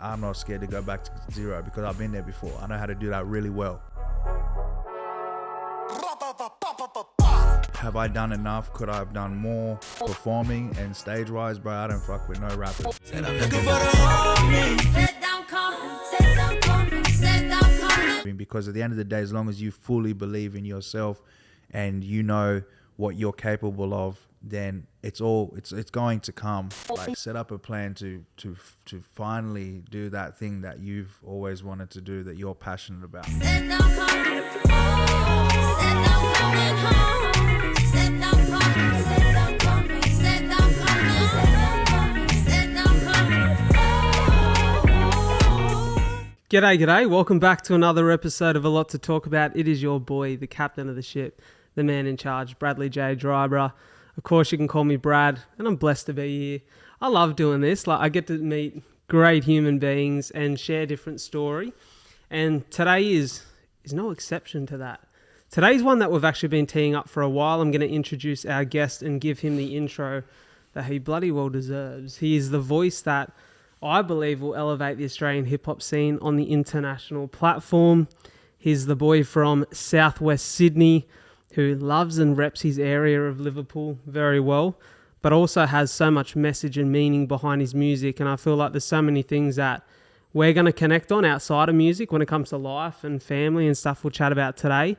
I'm not scared to go back to zero because I've been there before. I know how to do that really well. Have I done enough? Could I have done more performing and stage-wise? Bro, I don't fuck with no rappers. Because at the end of the day, as long as you fully believe in yourself and you know what you're capable of, then it's going to come. Like, set up a plan to finally do that thing that you've always wanted to do, that you're passionate about. G'day. Welcome back to another episode of A Lot to Talk About. It is your boy, the captain of the ship, the man in charge, Bradley J. Dryber. Of course, you can call me Brad, and I'm blessed to be here. I love doing this. Like, I get to meet great human beings and share different story. And today is no exception to that. Today's one that we've actually been teeing up for a while. I'm going to introduce our guest and give him the intro that he bloody well deserves. He is the voice that I believe will elevate the Australian hip-hop scene on the international platform. He's the boy from southwest Sydney who loves and reps his area of Liverpool very well, but also has so much message and meaning behind his music. And I feel like there's so many things that we're going to connect on outside of music when it comes to life and family and stuff we'll chat about today.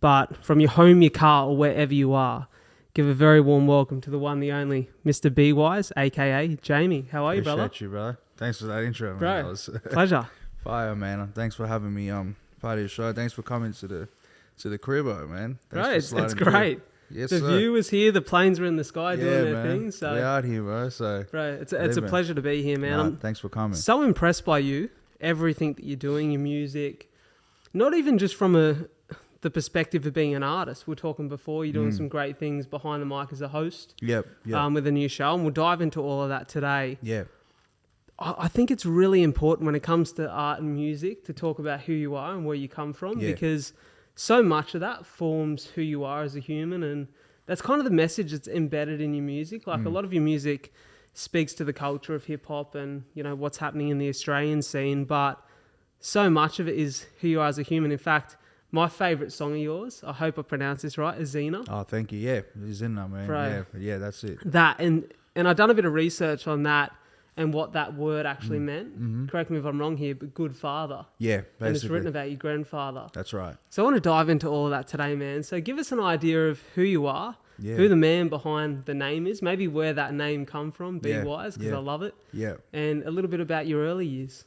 But from your home, your car, or wherever you are, give a very warm welcome to the one, the only, Mr. B Wise, AKA Jamie. How are you, brother? Appreciate you, brother. Thanks for that intro, man. Bro, That was pleasure. fire, man. Thanks for having me part of your show. Thanks for coming to the cribbo, man. Bro, it's great. Yes, the sir. view is here. The planes are in the sky doing their thing. So we're out here, bro. So, bro, it's a pleasure to be here, man. I'm thanks for coming. so impressed by you, everything that you're doing, your music. Not even just from the perspective of being an artist. We're talking before, you're doing some great things behind the mic as a host. Yep. With a new show, and we'll dive into all of that today. Yeah. I think it's really important when it comes to art and music to talk about who you are and where you come from, because so much of that forms who you are as a human, and that's kind of the message that's embedded in your music. Like, a lot of your music speaks to the culture of hip hop and, you know, what's happening in the Australian scene, but so much of it is who you are as a human. In fact, my favourite song of yours, I hope I pronounced this right, is Zena. Oh, thank you. Yeah, Zena, man. Right. Yeah, that's it. That, and I've done a bit of research on that and what that word actually meant. Mm-hmm. Correct me if I'm wrong here, but good father. Yeah, basically. And it's written about your grandfather. That's right. So I want to dive into all of that today, man. So give us an idea of who you are, who the man behind the name is, maybe where that name come from, Be Wise, because I love it. Yeah. And a little bit about your early years.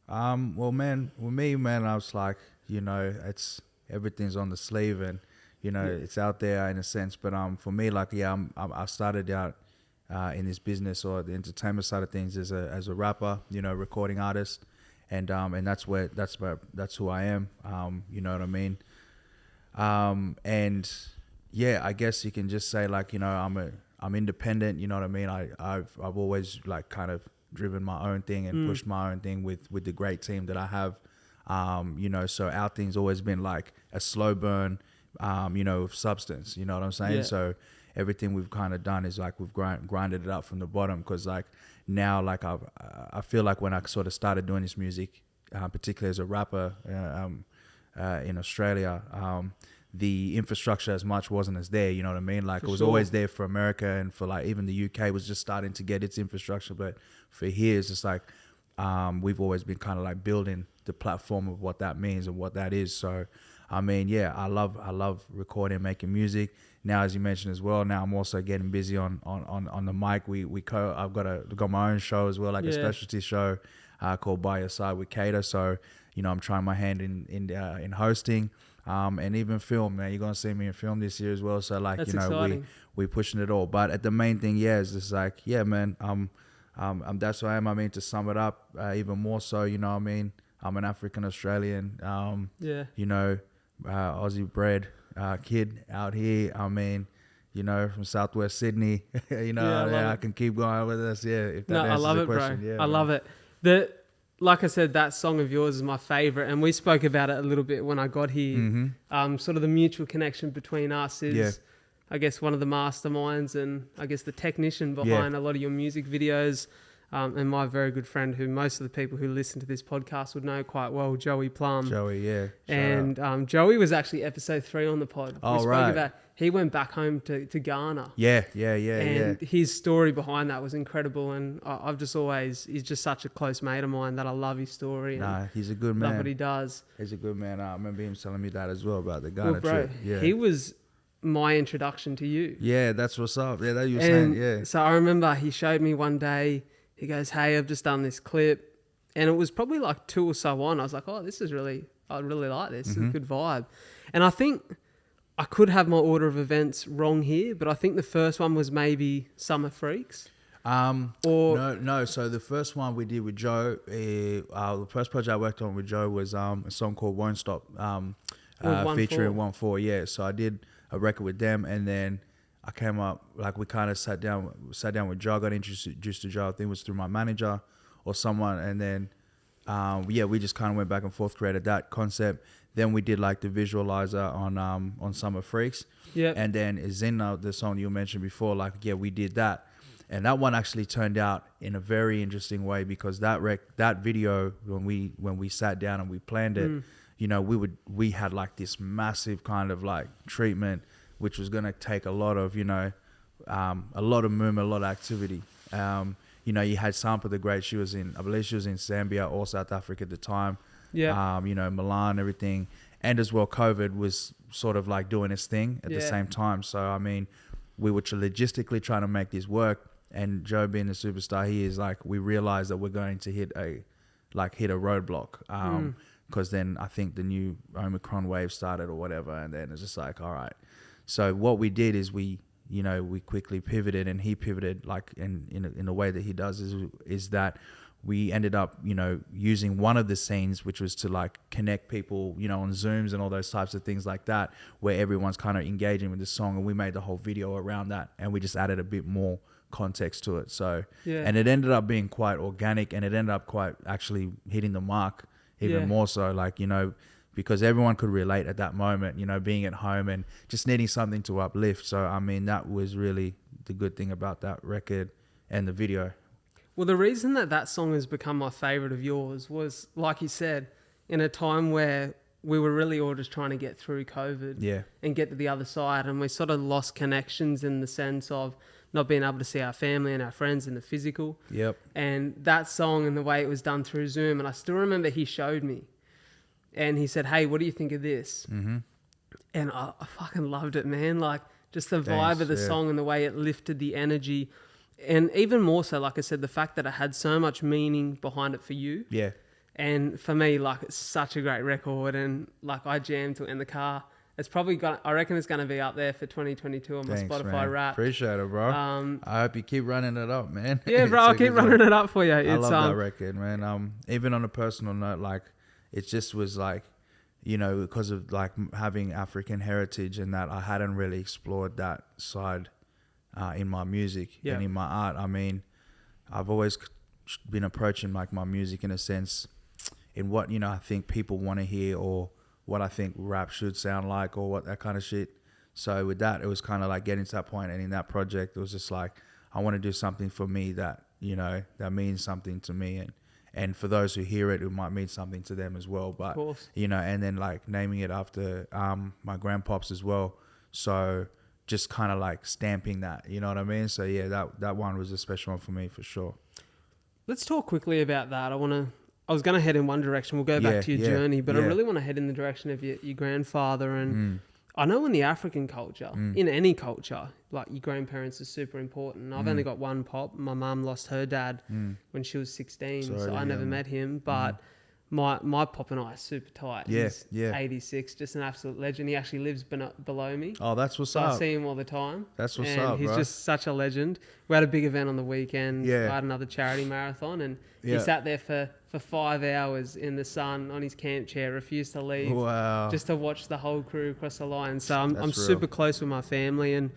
Well, man, with me, man, I was like, you know, everything's on the sleeve and, you know, it's out there in a sense. But for me, like, I started out in this business or the entertainment side of things as a rapper, you know, recording artist, and that's who I am. You know what I mean? And yeah, I guess you can just say, like, you know, I'm independent. You know what I mean? I've always, like, kind of driven my own thing and pushed my own thing with the great team that I have. You know, so our thing's always been like a slow burn, you know, of substance. You know what I'm saying? Yeah. So everything we've kind of done is like we've grinded it up from the bottom, because like now, like I feel like when I sort of started doing this music, particularly as a rapper in Australia, the infrastructure as much wasn't as there. You know what I mean? Like, it was always there for America, and for like even the UK was just starting to get its infrastructure, but for here it's just like we've always been kind of like building the platform of what that means and what that is. So I mean, yeah, I love recording and making music. Now, as you mentioned as well, now I'm also getting busy on the mic. I've got my own show as well, like a specialty show called By Your Side with Cater. So, you know, I'm trying my hand in hosting and even film, man. You're gonna see me in film this year as well. So like, that's, you know, exciting. we pushing it all. But at the main thing, is just like, yeah, man, that's who I am. I mean, to sum it up, even more so, you know what I mean? I'm an African Australian, you know, Aussie bred kid out here. I mean, you know, from southwest Sydney. You know, I can keep going with this. Yeah, if that answers I love the it, question. bro. Yeah, I love it. Like I said, that song of yours is my favorite, and we spoke about it a little bit when I got here. Mm-hmm. Sort of the mutual connection between us is, I guess, one of the masterminds and I guess the technician behind a lot of your music videos. and my very good friend, who most of the people who listen to this podcast would know quite well, Joey Plum. Joey, yeah. And Joey was actually episode 3 on the pod. Oh, we spoke right. about he went back home to Ghana. Yeah. And his story behind that was incredible. And I've just always, he's just such a close mate of mine that I love his story. Nah, he's a good Love man. what he does. He's a good man. I remember him telling me that as well about the Ghana Well, bro, trip. Yeah. he was my introduction to you. Yeah, that's what's up. Yeah, that you were saying, yeah. So I remember he showed me one day, he goes, hey, I've just done this clip. And it was probably like 2 or so on. I was like, oh, this is really, I really like this. It's a good vibe. And I think I could have my order of events wrong here, but I think the first one was maybe Summer Freaks. No. So the first one we did with Joe, the first project I worked on with Joe was a song called Won't Stop, featuring 1-4. Yeah, so I did a record with them, and then I came up, like we kind of sat down with Joe. I got introduced to Joe. I think it was through my manager or someone, and then we just kind of went back and forth, created that concept. Then we did like the visualizer on Summer Freaks. Yeah. And then Zinna, the song you mentioned before, we did that. And that one actually turned out in a very interesting way, because that video, when we sat down and we planned it, we had like this massive kind of like treatment, which was going to take a lot of movement, a lot of activity. You had Sampa the Great. I believe she was in Zambia or South Africa at the time. Yeah. Milan, everything. And as well, COVID was sort of like doing its thing at the same time. So, I mean, we were logistically trying to make this work. And Joe being the superstar he is, like, we realized that we're going to hit a roadblock. Because then I think the new Omicron wave started or whatever. And then it's just like, all right. So what we did is we quickly pivoted, and he pivoted like in a way that he does is that we ended up, using one of the scenes, which was to like connect people, on Zooms and all those types of things like that, where everyone's kind of engaging with the song, and we made the whole video around that, and we just added a bit more context to it. So, and it ended up being quite organic, and it ended up quite actually hitting the mark even more so, like, because everyone could relate at that moment, being at home and just needing something to uplift. So, I mean, that was really the good thing about that record and the video. Well, the reason that song has become my favorite of yours was, like you said, in a time where we were really all just trying to get through COVID and get to the other side. And we sort of lost connections in the sense of not being able to see our family and our friends in the physical. Yep. And that song and the way it was done through Zoom. And I still remember he showed me and he said, hey, what do you think of this? Mm-hmm. And I fucking loved it, man. Like, just the vibe of the song and the way it lifted the energy. And even more so, like I said, the fact that it had so much meaning behind it for you. Yeah. And for me, like, it's such a great record. And like, I jammed to it in the car. It's probably I reckon it's going to be up there for 2022 on my Spotify Wrapped. Appreciate it, bro. I hope you keep running it up, man. Yeah, bro, I'll keep running it up for you. I love that record, man. Even on a personal note, like, it just was like, because of like having African heritage and that, I hadn't really explored that side in my music and in my art. I mean, I've always been approaching like my music in a sense in what, I think people want to hear, or what I think rap should sound like, or what that kind of shit. So with that, it was kind of like getting to that point, and in that project, it was just like, I want to do something for me that, that means something to me, and for those who hear it, it might mean something to them as well. But, and then like naming it after my grandpops as well. So just kind of like stamping that, you know what I mean? So yeah, that one was a special one for me for sure. Let's talk quickly about that. I was going to head in one direction. We'll go back to your journey, but I really want to head in the direction of your grandfather. And I know in the African culture, in any culture, like, your grandparents are super important. I've only got one pop. My mum lost her dad when she was 16, so I never met him. But my pop and I are super tight. He's 86, just an absolute legend. He actually lives below me. Oh, that's what's up. I see him all the time. That's what's up, he's just such a legend. We had a big event on the weekend. I had another charity marathon, and he sat there for 5 hours in the sun on his camp chair, refused to leave, just to watch the whole crew cross the line. So I'm super close with my family. And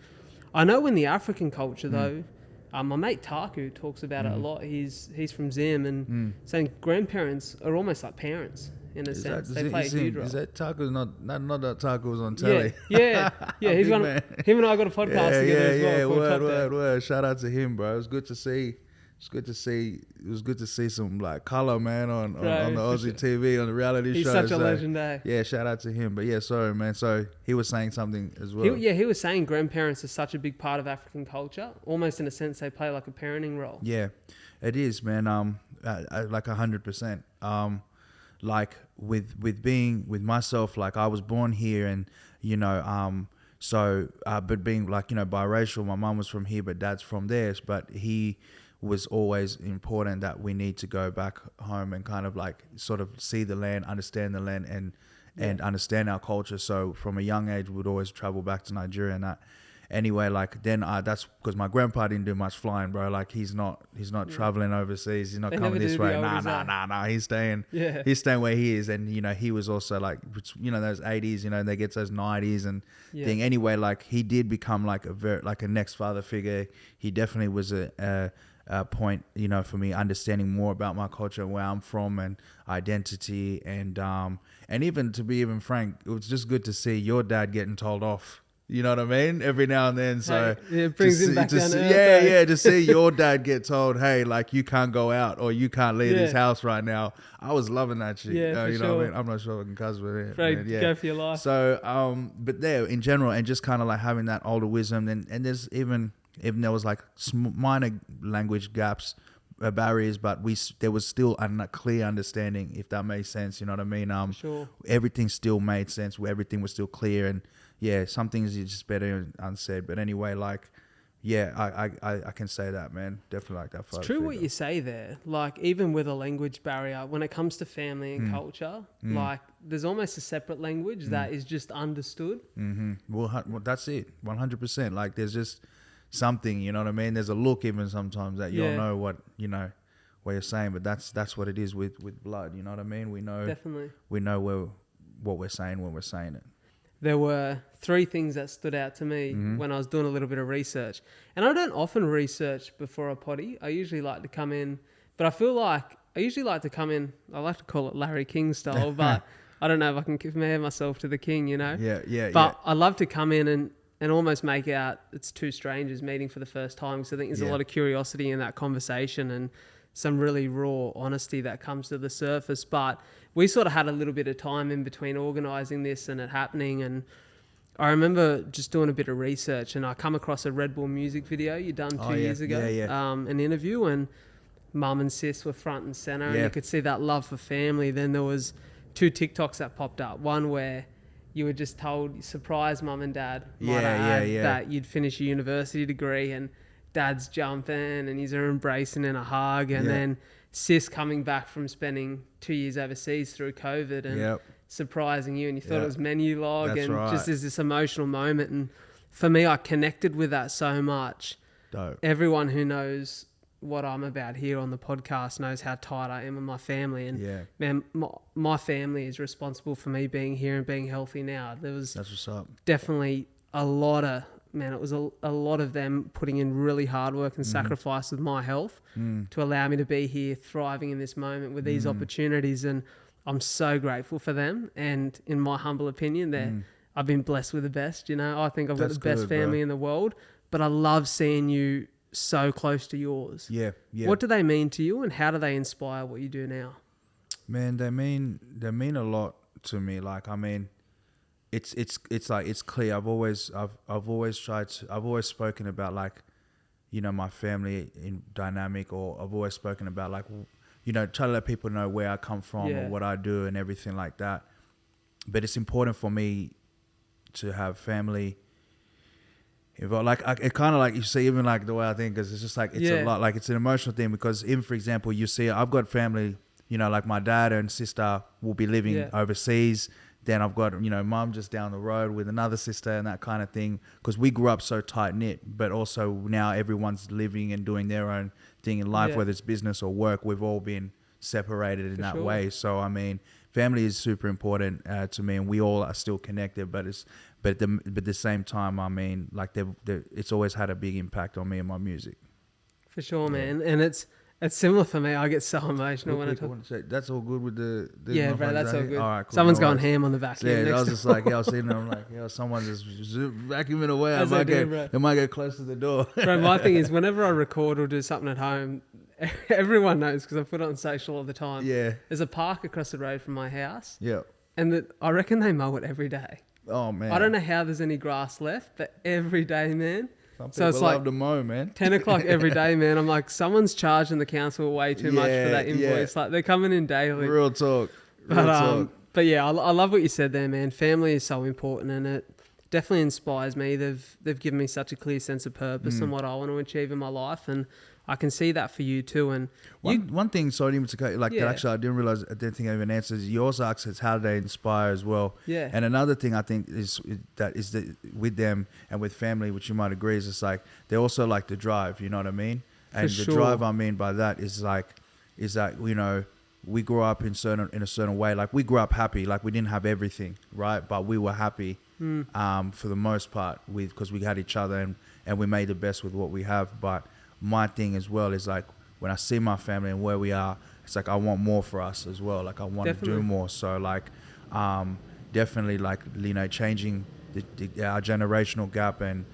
I know in the African culture, though, my mate Taku talks about it a lot. He's from Zim, and saying grandparents are almost like parents in a sense. They play a huge role. Is that Taku's not that Taku's on telly? Yeah. He's him and I got a podcast together as well. Word. Shout out to him, bro. It was good to see It's good to see. It was good to see some like color, man, on the Bro, Aussie TV on the reality he's show. such a legend, eh? Yeah, shout out to him. But yeah, sorry, man. So he was saying something as well. He was saying grandparents are such a big part of African culture. Almost in a sense, they play like a parenting role. Yeah, it is, man. Like 100%. Like with being with myself, like I was born here, and you know, but being like, you know, biracial. My mom was from here, but dad's from there. But he was always important that we need to go back home and kind of like sort of see the land, understand the land, and understand our culture. So from a young age, we'd always travel back to Nigeria and that. Anyway, like then that's because my grandpa didn't do much flying, bro. Like he's not traveling overseas. He's not coming this way. Nah. He's staying where he is. And you know, he was also like, you know, those 80s, you know, they get those 90s and thing. Anyway, like he did become like a next father figure. He definitely was a point, you know, for me understanding more about my culture, where I'm from, and identity, and even to be even frank, it was just good to see your dad getting told off. You know what I mean? Every now and then. So it brings him back down to earth. to see your dad get told, hey, like you can't go out or you can't leave this house right now. I was loving that shit. Yeah, you for know sure. what I mean? I'm not sure I can cuss with it. Bro, go for your life. So, but there in general, and just kind of like having that older wisdom, and there's even there was like minor language gaps, barriers, but there was still a clear understanding, if that makes sense. You know what I mean? Sure. Everything still made sense. Everything was still clear, and yeah, some things are just better unsaid. But anyway, like, yeah, I can say that, man. Definitely like that. It's true what you say there. Like, even with a language barrier, when it comes to family and culture, like, there's almost a separate language that is just understood. Mm-hmm. Well, that's it. 100%. Like, there's just something, you know what I mean? There's a look even sometimes that you don't know what you're saying, but that's what it is with blood. You know what I mean? We know. Definitely. We know what we're saying when we're saying it. There were 3 things that stood out to me when I was doing a little bit of research. And I don't often research before a potty. I usually like to come in, but I feel like I usually like to come in, I like to call it Larry King style, but I don't know if I can compare myself to the king, you know? Yeah. But I love to come in and almost make out it's 2 strangers meeting for the first time. Because I think there's a lot of curiosity in that conversation and some really raw honesty that comes to the surface. But we sort of had a little bit of time in between organising this and it happening. And I remember just doing a bit of research and I come across a Red Bull music video you done 2 years ago, an interview, and mum and sis were front and centre and you could see that love for family. Then there was 2 TikToks that popped up. One where you were just told, surprise mum and dad, that you'd finish a university degree, and dad's jumping and he's embracing in a hug, and then sis coming back from spending 2 years overseas through COVID and surprising you, and you thought it was menu log. That's and just as this emotional moment. And for me, I connected with that so much. Dope. Everyone who knows what I'm about here on the podcast knows how tight I am with my family, and man, my family is responsible for me being here and being healthy now. That's what's up. Definitely a lot of, man, it was a lot of them putting in really hard work and sacrifice with my health to allow me to be here thriving in this moment with these opportunities. And I'm so grateful for them. And in my humble opinion, I've been blessed with the best, you know. I think I've got the best family in the world, but I love seeing you so close to yours. Yeah. What do they mean to you, and how do they inspire what you do now? Man, they mean a lot to me. Like, I mean, it's like, it's clear. I've always spoken about, like, you know, my family in dynamic, or I've always spoken about, like, you know, try to let people know where I come from or what I do and everything like that. But it's important for me to have family involved. Like, it kind of, like, you see, even like the way I think, because it's just like, it's a lot, like, it's an emotional thing. Because even, for example, you see, I've got family, you know, like my dad and sister will be living overseas. Then I've got, you know, mum just down the road with another sister and that kind of thing. Because we grew up so tight knit, but also now everyone's living and doing their own thing in life, whether it's business or work. We've all been separated in that way. So, I mean, family is super important to me, and we all are still connected. But at the same time, I mean, like, it's always had a big impact on me and my music. For sure, man. And it's similar for me. I get so emotional when I talk. That's all good with the yeah, bro, that's all good. All right, cool. Someone's going ham on the vacuum. Yeah, I was just like, I was sitting there, I'm like, someone's just vacuuming away. They might get close to the door. Bro, my thing is, whenever I record or do something at home, everyone knows because I put it on social all the time. Yeah. There's a park across the road from my house. Yeah. And I reckon they mow it every day. Oh, man. I don't know how there's any grass left, but every day, man. Some So it's people like love to mow, man. 10 o'clock every day, man. I'm like, someone's charging the council way too much for that invoice. Like, they're coming in daily. Real talk. But yeah, I love what you said there, man. Family is so important, and it definitely inspires me. They've given me such a clear sense of purpose and what I want to achieve in my life, and I can see that for you too. And one thing, sorry to cut, like that. Actually, I didn't think I even answered. You also asked us how do they inspire as well. Yeah. And another thing I think is that with them and with family, which you might agree, is it's like they also like to drive. You know what I mean? And the drive I mean by that is that you know, we grew up in a certain way. Like we grew up happy. Like we didn't have everything, right? But we were happy for the most part because we had each other and we made the best with what we have. But my thing as well is like when I see my family and where we are, it's like I want more for us as well. Like I want to do more. So like definitely like, you know, changing our generational gap and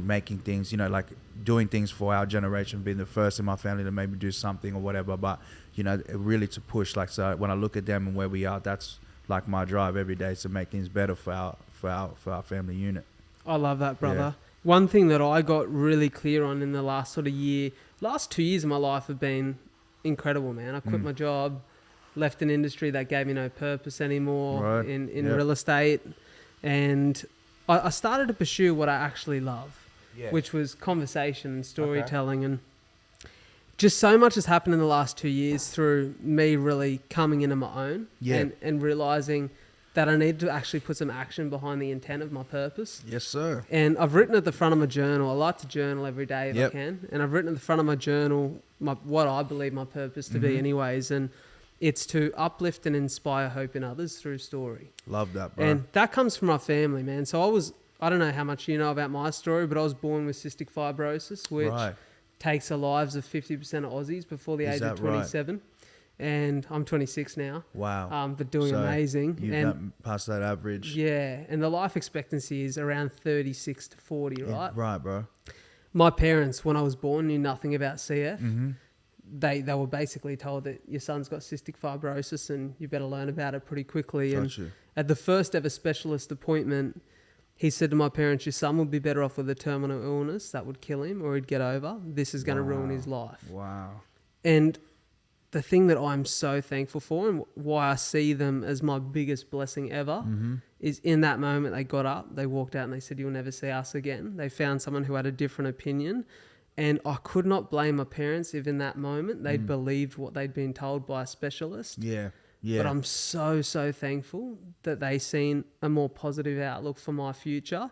making things, you know, like doing things for our generation, being the first in my family to maybe do something or whatever. But you know, really to push. Like, so when I look at them and where we are, that's like my drive every day is to make things better for our family unit. I love that, brother. Yeah. One thing that I got really clear on in the last 2 years of my life have been incredible, man. I quit my job, left an industry that gave me no purpose anymore in real estate, and I started to pursue what I actually love, which was conversation and storytelling. And just so much has happened in the last 2 years through me really coming into my own and realizing that I need to actually put some action behind the intent of my purpose. Yes, sir. And I've written at the front of my journal. I like to journal every day if I can. And I've written at the front of my journal what I believe my purpose to be anyways. And it's to uplift and inspire hope in others through story. Love that, bro. And that comes from my family, man. So I don't know how much you know about my story, but I was born with cystic fibrosis, which takes the lives of 50% of Aussies before the age of 27. Right? And I'm 26 now. Wow. But doing amazing. You've passed that average. Yeah. And the life expectancy is around 36 to 40, right? Yeah, right, bro. My parents, when I was born, knew nothing about CF. They were basically told that your son's got cystic fibrosis and you better learn about it pretty quickly. And at the first ever specialist appointment, he said to my parents, your son would be better off with a terminal illness that would kill him or he'd get over. This is going to ruin his life. Wow. And the thing that I'm so thankful for and why I see them as my biggest blessing ever is in that moment they got up, they walked out and they said, you'll never see us again. They found someone who had a different opinion. And I could not blame my parents if in that moment they'd believed what they'd been told by a specialist. Yeah. But I'm so, so thankful that they seen a more positive outlook for my future.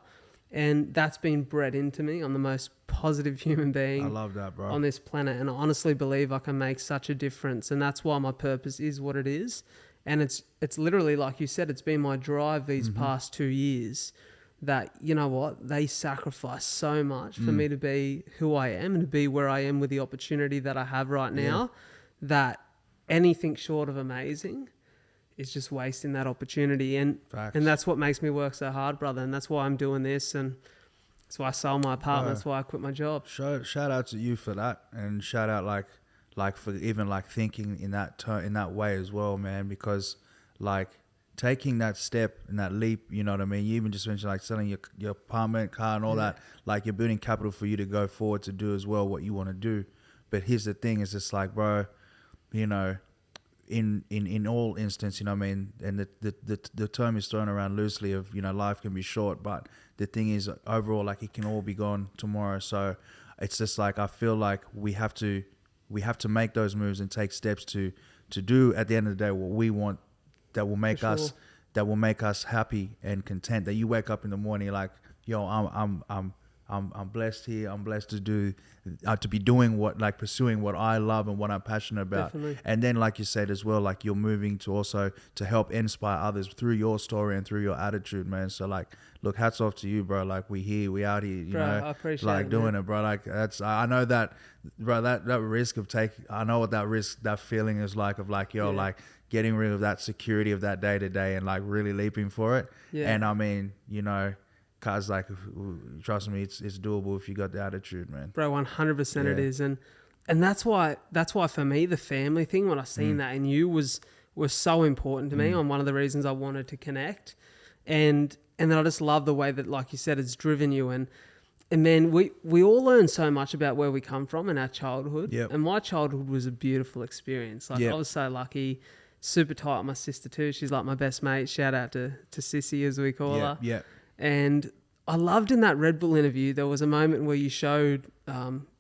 And that's been bred into me. I'm the most positive human being I love that, bro. on this planet. And I honestly believe I can make such a difference. And that's why my purpose is what it is. And it's literally, like you said, it's been my drive these past 2 years that, you know what, they sacrifice so much for me to be who I am and to be where I am with the opportunity that I have right now, that anything short of amazing is just wasting that opportunity. And that's what makes me work so hard, brother. And that's why I'm doing this. And that's why I sold my apartment. That's why I quit my job. Shout out to you for that. And shout out like for even like thinking in that way as well, man, because like taking that step and that leap, you know what I mean? You even just mentioned like selling your apartment, car and all that, like you're building capital for you to go forward to do as well what you want to do. But here's the thing, is just like, bro, you know, in all instance, you know what I mean? And the term is thrown around loosely of, you know, life can be short, but the thing is overall, like it can all be gone tomorrow. So it's just like, I feel like we have to make those moves and take steps to do at the end of the day what we want, that will make us happy and content. That you wake up in the morning like, yo, I'm blessed here. I'm blessed to do, to be doing pursuing what I love and what I'm passionate about. Definitely. And then, like you said as well, like you're moving to also to help inspire others through your story and through your attitude, man. So like, look, hats off to you, bro. Like we out here, you know, I appreciate like it, doing man. it, bro. Like I know that, bro, that risk of I know what that feeling is like of like, yo, like getting rid of that security of that day to day and like really leaping for it. Yeah. And I mean, you know, cause like, trust me, it's doable if you got the attitude, man. Bro, 100% it is. And And that's why for me, the family thing, when I seen that in you was so important to me on one of the reasons I wanted to connect. And then I just love the way that, like you said, it's driven you. And man, we all learn so much about where we come from in our childhood. Yep. And my childhood was a beautiful experience. Like I was so lucky, super tight with my sister too. She's like my best mate. Shout out to Sissy, as we call her. Yeah. And I loved in that Red Bull interview, there was a moment where you showed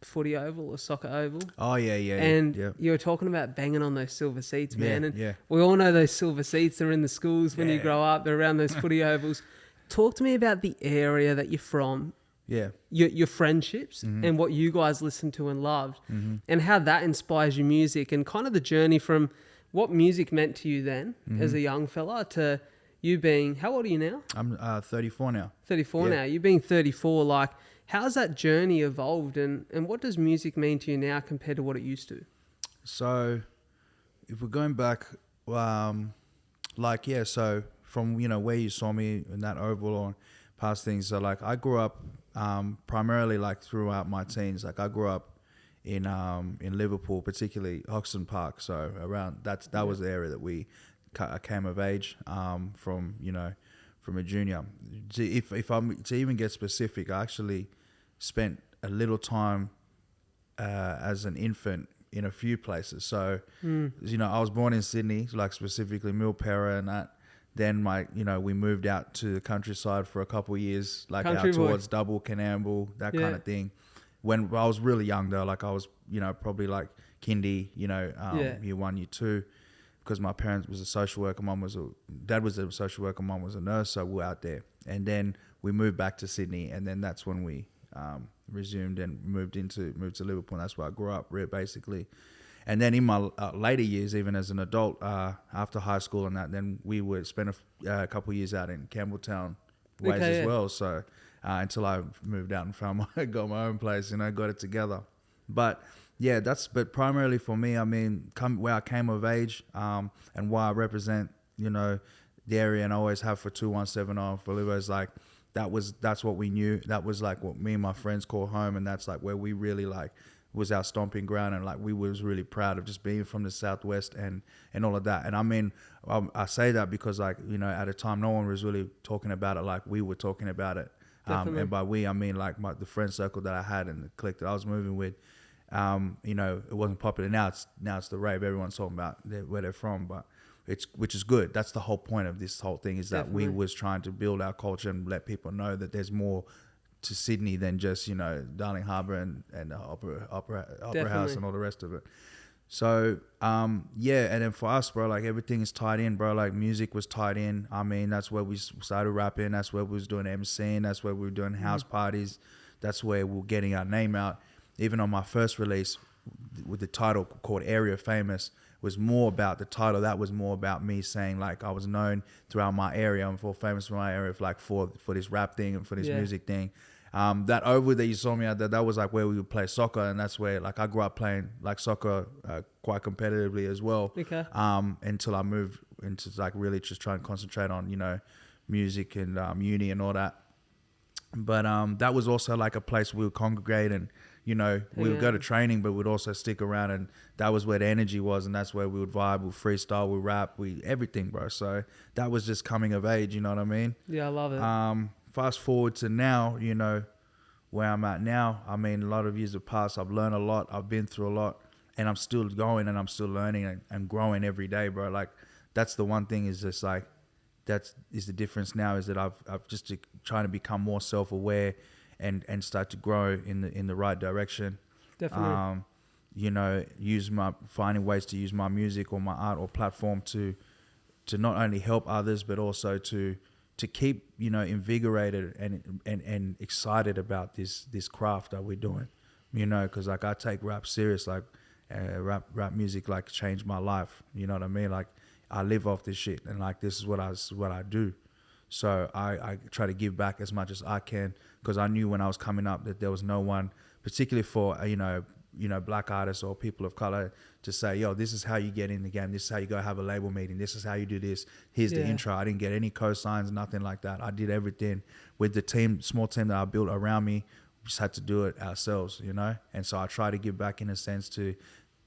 footy oval or soccer oval. Oh, yeah. And yeah. you were talking about banging on those silver seats, man. And yeah. we all know those silver seats are in the schools when you grow up. They're around those footy ovals. Talk to me about the area that you're from. Yeah. Your friendships and what you guys listened to and loved, and how that inspires your music, and kind of the journey from what music meant to you then as a young fella to you being, how old are you now? I'm 34 now. 34 now. You being 34, like, how's that journey evolved, and what does music mean to you now compared to what it used to? So if we're going back, so from, where you saw me in that oval or past things, so like I grew up primarily like throughout my teens. Like I grew up in Liverpool, particularly Hoxton Park. So around that was the area that I came of age from, from a junior. If I'm to even get specific, I actually spent a little time as an infant in a few places. So I was born in Sydney, like specifically Milpera and that. Then we moved out to the countryside for a couple of years, like out towards Double, Canamble, that kind of thing. When I was really young though, like I was, probably like kindy, year 1, year 2, because my parents was a social worker, dad was a social worker, mum was a nurse, so we were out there. And then we moved back to Sydney, and then that's when we resumed and moved to Liverpool. And that's where I grew up, basically. And then in my later years, even as an adult, after high school and that, then we would spend a couple of years out in Campbelltown ways as well. So until I moved out and got my own place, got it together. But yeah, but primarily for me, I mean, where I came of age and why I represent, the area, and I always have for 2170 for Livo, is like, that's what we knew. That was like what me and my friends call home, and that's like where we really like was our stomping ground, and like we was really proud of just being from the Southwest and all of that. And I mean, I say that because like, at a time no one was really talking about it like we were talking about it. And by we, I mean like the friend circle that I had and the clique that I was moving with. It wasn't popular. Now it's the rave. Everyone's talking about where they're from, but which is good. That's the whole point of this whole thing, is that we was trying to build our culture and let people know that there's more to Sydney than just, Darling Harbour and the Opera House and all the rest of it. So, and then for us, bro, like everything is tied in, bro. Like music was tied in. I mean, that's where we started rapping. That's where we was doing MCing. That's where we were doing house parties. That's where we were getting our name out. Even on my first release with the title called Area Famous, was more about the title. That was more about me saying like I was known throughout my area. I'm famous for my area for this rap thing and for this music thing. That oval that you saw me at, that was like where we would play soccer, and that's where like I grew up playing like soccer quite competitively as well. Okay. Until I moved into like really just trying to concentrate on music and uni and all that. But that was also like a place we would congregate, and we would go to training, but we'd also stick around, and that was where the energy was, and that's where we would vibe, we freestyle, we rap, everything, bro. So that was just coming of age, you know what I mean? Yeah, I love it. Fast forward to now, where I'm at now. I mean, a lot of years have passed. I've learned a lot. I've been through a lot, and I'm still going, and I'm still learning and growing every day, bro. Like that's the one thing, is just like, that is the difference now, is that I've just trying to become more self-aware and start to grow in the right direction. Definitely. Finding ways to use my music or my art or platform to not only help others, but also to keep invigorated and excited about this craft that we're doing. Because like I take rap serious. Like rap music like changed my life. You know what I mean? Like I live off this shit, and like this is what I do. So I try to give back as much as I can, because I knew when I was coming up that there was no one, particularly for black artists or people of color, to say, yo, this is how you get in the game. This is how you go have a label meeting. This is how you do this. Here's the intro. I didn't get any cosigns, nothing like that. I did everything with the small team that I built around me, just had to do it ourselves, And so I try to give back in a sense to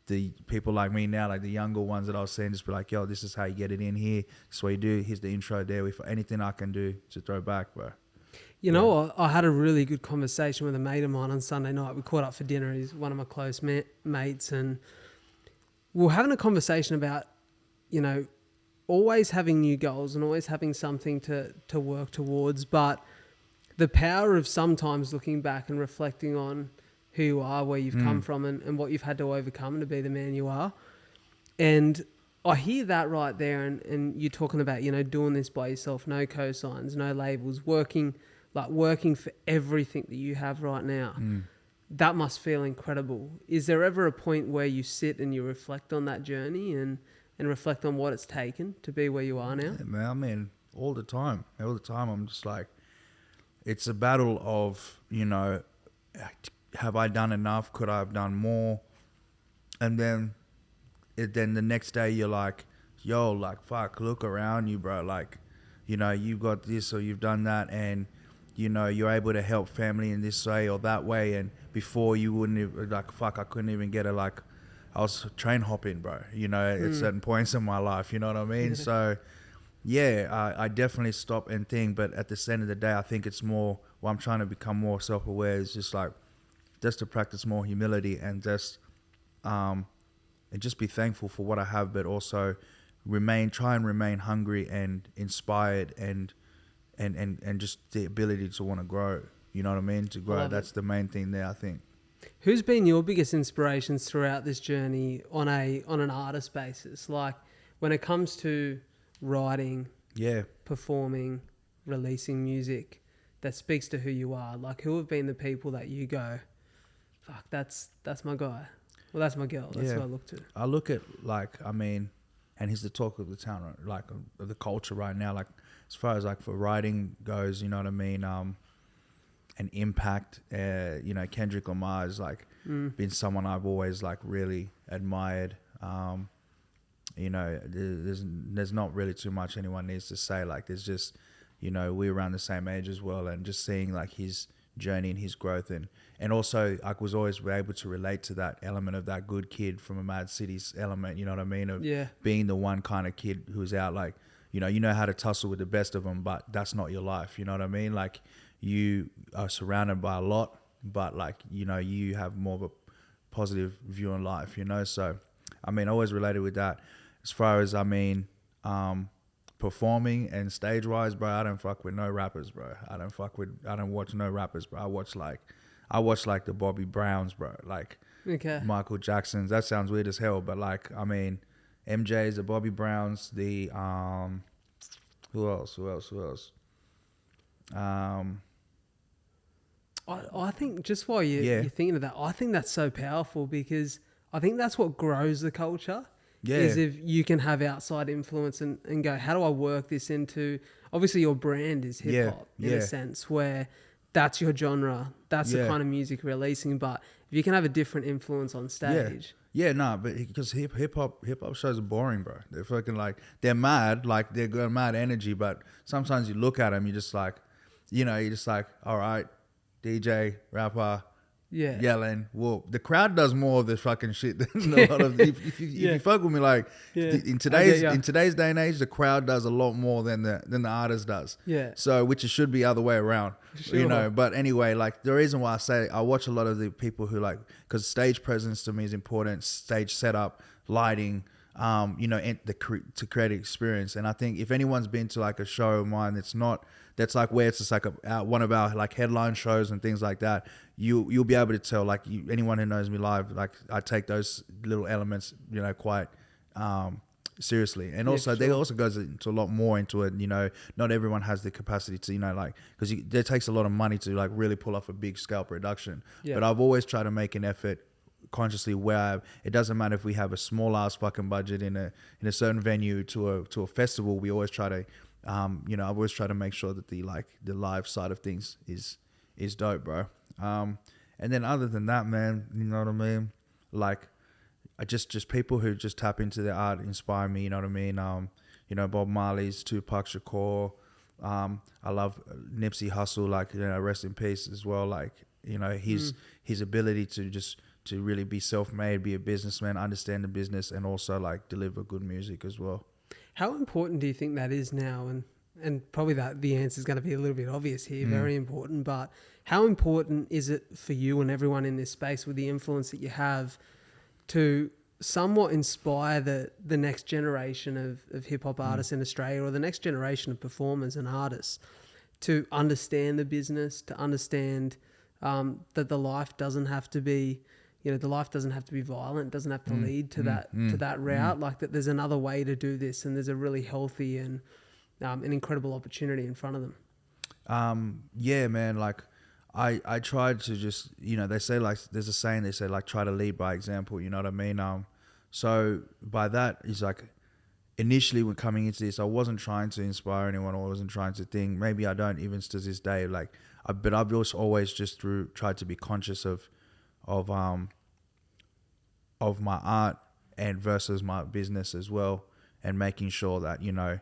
the people like me now, like the younger ones that I was saying, just be like, yo, this is how you get it in here. This is what you do. Here's the intro there. If anything I can do to throw back, bro. You know what? I had a really good conversation with a mate of mine on Sunday night. We caught up for dinner. He's one of my close mates. And we were having a conversation about, always having new goals and always having something to work towards. But the power of sometimes looking back and reflecting on who you are, where you've come from and what you've had to overcome to be the man you are. And I hear that right there. And you're talking about, doing this by yourself, no cosigns, no labels, working for everything that you have right now. That must feel incredible. Is there ever a point where you sit and you reflect on that journey and reflect on what it's taken to be where you are now? Yeah, man, I mean, all the time. I'm just like, it's a battle of, have I done enough? Could I have done more? And then the next day you're like, yo, like, fuck, look around you, bro. Like, you've got this or you've done that, and you're able to help family in this way or that way. And before you wouldn't have, like, fuck, I couldn't even get it. Like, I was train hopping, bro, at certain points in my life, you know what I mean? So, yeah, I definitely stop and think. But at the end of the day, I think it's more, I'm trying to become more self-aware. It's just like, just to practice more humility and just be thankful for what I have, but also try and remain hungry and inspired and just the ability to want to grow, you know what I mean? To grow, that's the main thing there, I think. Who's been your biggest inspirations throughout this journey on an artist basis? Like when it comes to writing, performing, releasing music that speaks to who you are, like who have been the people that you go, fuck, that's my guy. Well, that's my girl. That's who I look to. I look at, like, I mean, and he's the talk of the town, like of the culture right now. Like as far as like for writing goes, you know what I mean? An impact, Kendrick Lamar is like been someone I've always like really admired. There's not really too much anyone needs to say. Like there's just, we're around the same age as well, and just seeing like his journey and his growth, and also I was always able to relate to that element of that good kid from a mad city's element, you know what I mean, of being the one kind of kid who's out like, you know how to tussle with the best of them, but that's not your life, you know what I mean? Like you are surrounded by a lot, but like, you have more of a positive view on life, so I mean, I always related with that. As far as, I mean, performing and stage wise, bro, I don't fuck with no rappers, bro. I don't watch no rappers, bro. I watch like the Bobby Browns, bro. Like Michael Jackson's. That sounds weird as hell, but like, I mean, MJ's, the Bobby Browns, the who else? I think just while you're thinking of that, I think that's so powerful because I think that's what grows the culture. Yeah. Is if you can have outside influence and go, how do I work this into, obviously your brand is hip hop in a sense where that's your genre, that's the kind of music you're releasing, but if you can have a different influence on stage. Yeah, no, but because hip hop shows are boring, bro. They're fucking like, they're mad, like they've got mad energy, but sometimes you look at them, you're just like, you're just like, all right, DJ, rapper, yelling. Well, the crowd does more of this fucking shit than a lot of. If you fuck with me, like in today's day and age, the crowd does a lot more than the artist does. Yeah. So which it should be other way around, But anyway, like the reason why I say I watch a lot of the people who like, because stage presence to me is important. Stage setup, lighting. To create an experience. And I think if anyone's been to like a show of mine that's like where it's just like one of our like headline shows and things like that, you'll be able to tell, like anyone who knows me live, like I take those little elements, quite seriously. And also they also goes into a lot more into it, not everyone has the capacity to, like, because it takes a lot of money to like really pull off a big scale production. But I've always tried to make an effort consciously where it doesn't matter if we have a small ass fucking budget in a certain venue to a festival. We always try to I've always tried to make sure that the live side of things is dope, bro. And then other than that, man, you know what I mean, like I just people who just tap into their art inspire me, you know what I mean. Bob Marley's, Tupac Shakur, I love Nipsey Hussle, like, rest in peace as well. Like you know, his ability to really be self-made, be a businessman, understand the business, and also like deliver good music as well. How important do you think that is now? And probably that the answer is going to be a little bit obvious here, very important. But how important is it for you and everyone in this space with the influence that you have to somewhat inspire the next generation of hip-hop artists in Australia, or the next generation of performers and artists, to understand the business, to understand that the life doesn't have to be, you know, the life doesn't have to be violent, doesn't have to lead to that route, like that there's another way to do this, and there's a really healthy and an incredible opportunity in front of them. Yeah, man, like I tried to just, you know, they say like, there's a saying, they say like, try to lead by example, you know what I mean? So by that is like, initially when coming into this, I wasn't trying to inspire anyone, or I wasn't trying to think, maybe I don't even to this day, like, but I've also always just tried to be conscious of my art and versus my business as well, and making sure that, you know,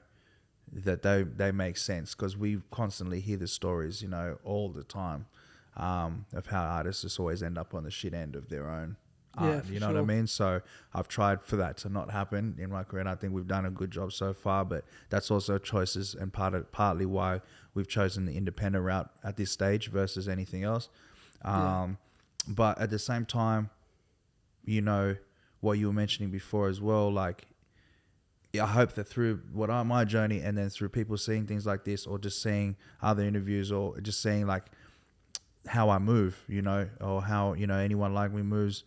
that they make sense, because we constantly hear the stories, you know, all the time, of how artists just always end up on the shit end of their own art, you know what I mean? So I've tried for that to not happen in my career, and I think we've done a good job so far, but that's also choices and partly why we've chosen the independent route at this stage versus anything else. But at the same time, you know, what you were mentioning before as well, like, I hope that through my journey, and then through people seeing things like this, or just seeing other interviews, or just seeing like how I move, you know, or how, you know, anyone like me moves,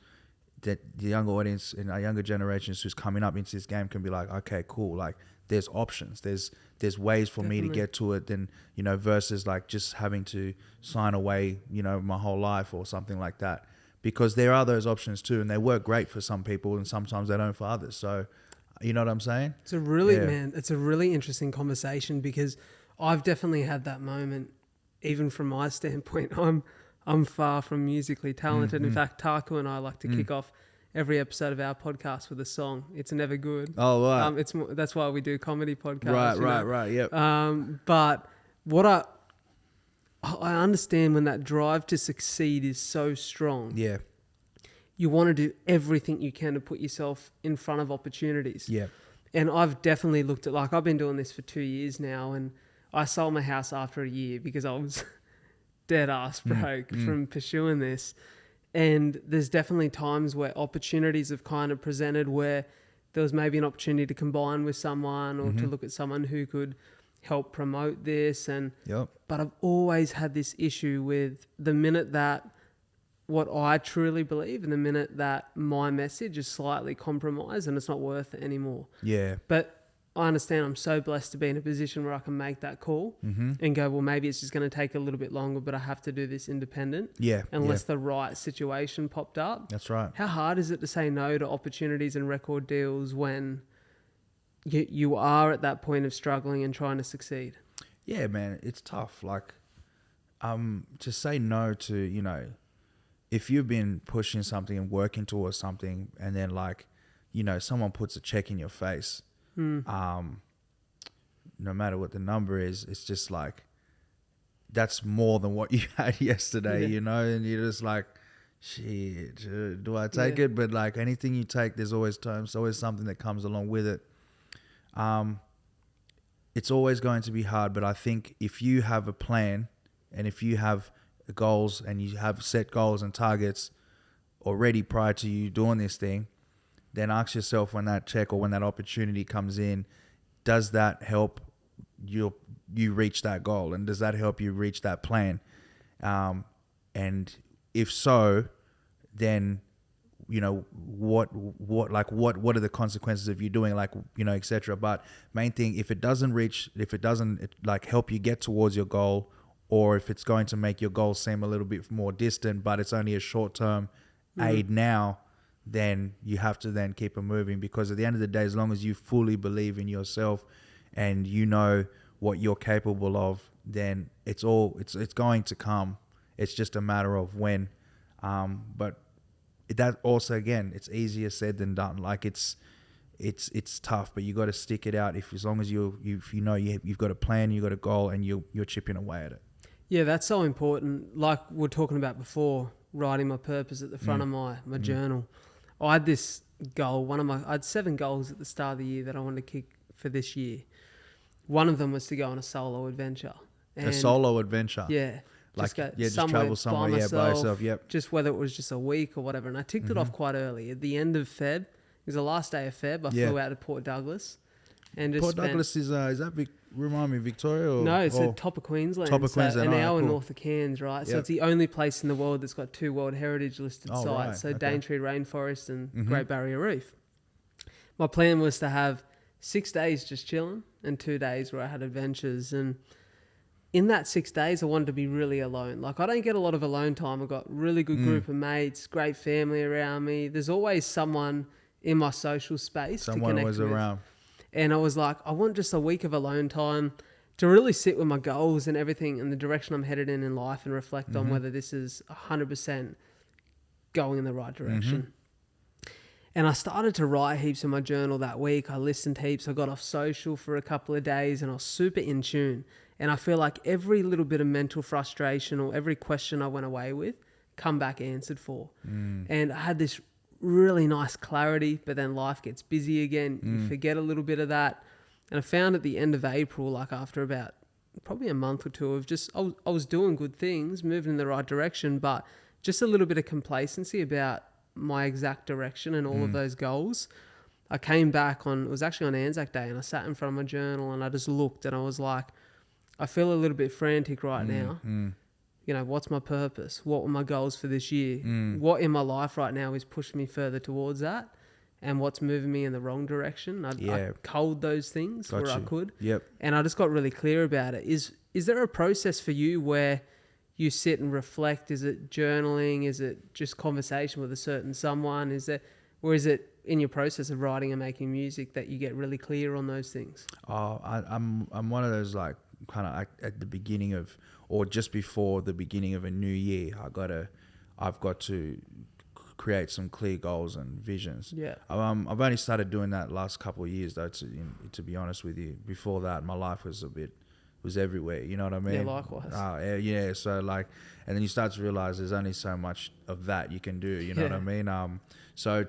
that the younger audience and our younger generations who's coming up into this game can be like, okay, cool, like there's options, there's ways for me to get to it, than, you know, versus like just having to sign away, you know, my whole life or something like that, because there are those options too, and they work great for some people, and sometimes they don't for others. So, you know what I'm saying? It's a really interesting conversation, because I've definitely had that moment, even from my standpoint. I'm far from musically talented. In fact, Taku and I like to kick off every episode of our podcast with a song. It's never good. Oh, right. That's why we do comedy podcasts. Right. Yep. But what I understand, when that drive to succeed is so strong. Yeah. You want to do everything you can to put yourself in front of opportunities. Yeah. And I've definitely looked at, like, I've been doing this for 2 years now, and I sold my house after a year because I was dead ass broke from pursuing this. And there's definitely times where opportunities have kind of presented, where there was maybe an opportunity to combine with someone, or to look at someone who could help promote this. And but I've always had this issue with the minute that what I truly believe, and the minute that my message is slightly compromised, and it's not worth it anymore. Yeah. But I understand, I'm so blessed to be in a position where I can make that call and go, well, maybe it's just going to take a little bit longer, but I have to do this independent. Yeah. Unless the right situation popped up. That's right. How hard is it to say no to opportunities and record deals when you are at that point of struggling and trying to succeed? Yeah, man, it's tough. Like, to say no to, you know, if you've been pushing something and working towards something, and then, like, you know, someone puts a check in your face, no matter what the number is, it's just like, that's more than what you had yesterday, you know, and you're just like, shit, do I take it? But like anything you take, there's always something that comes along with it. It's always going to be hard, but I think if you have a plan, and if you have goals, and you have set goals and targets already prior to you doing this thing, then ask yourself, when that check or when that opportunity comes in, does that help you reach that goal? And does that help you reach that plan? And if so, then, you know, what are the consequences of you doing, like, you know, etc. But main thing, if it doesn't like help you get towards your goal, or if it's going to make your goal seem a little bit more distant, but it's only a short-term aid now, then you have to then keep it moving, because at the end of the day, as long as you fully believe in yourself and you know what you're capable of, then it's going to come. It's just a matter of when. But that also, again, it's easier said than done. Like, it's tough, but you got to stick it out. As long as you know you've got a plan, you've got a goal, and you're chipping away at it. Yeah, that's so important. Like we are talking about before, writing my purpose at the front of my journal. I had this goal. I had 7 goals at the start of the year that I wanted to kick for this year. One of them was to go on a solo adventure. A solo adventure? Yeah. Like, just travel somewhere, by yourself, yep. Just whether it was just a week or whatever. And I ticked it off quite early. At the end of Feb, it was the last day of Feb, I flew out to Port Douglas. And just Douglas is that, remind me, Victoria? Or, no, it's at top of Queensland. Top of Queensland, an hour cool. north of Cairns, right? Yep. So it's the only place in the world that's got 2 World Heritage listed sites. Right. So okay. Daintree Rainforest and Great Barrier Reef. My plan was to have 6 days just chilling and 2 days where I had adventures. And in that 6 days, I wanted to be really alone. Like, I don't get a lot of alone time. I've got a really good group of mates, great family around me. There's always someone in my social space to connect with. Around. And I was like, I want just a week of alone time to really sit with my goals and everything and the direction I'm headed in life and reflect on whether this is 100% going in the right direction. And I started to write heaps in my journal that week. I listened heaps. I got off social for a couple of days and I was super in tune. And I feel like every little bit of mental frustration or every question I went away with, come back answered for. And I had this really nice clarity, but then life gets busy again. You forget a little bit of that. And I found at the end of April, like after about probably a month or two of just, I was doing good things, moving in the right direction, but just a little bit of complacency about my exact direction and all of those goals. I came back it was actually on Anzac Day, and I sat in front of my journal and I just looked and I was like, I feel a little bit frantic right now. You know, what's my purpose? What were my goals for this year? What in my life right now is pushing me further towards that? And what's moving me in the wrong direction? I culled those things I could. Yep. And I just got really clear about it. Is there a process for you where you sit and reflect? Is it journaling? Is it just conversation with a certain someone? Or is it in your process of writing and making music that you get really clear on those things? I'm one of those, like, kind of at the beginning of, or just before the beginning of a new year, I've got to create some clear goals and visions. Yeah. I've only started doing that last couple of years though, to be honest with you. Before that, my life was everywhere, you know what I mean? Yeah, likewise. Yeah, so like, and then you start to realize there's only so much of that you can do, you know what I mean? So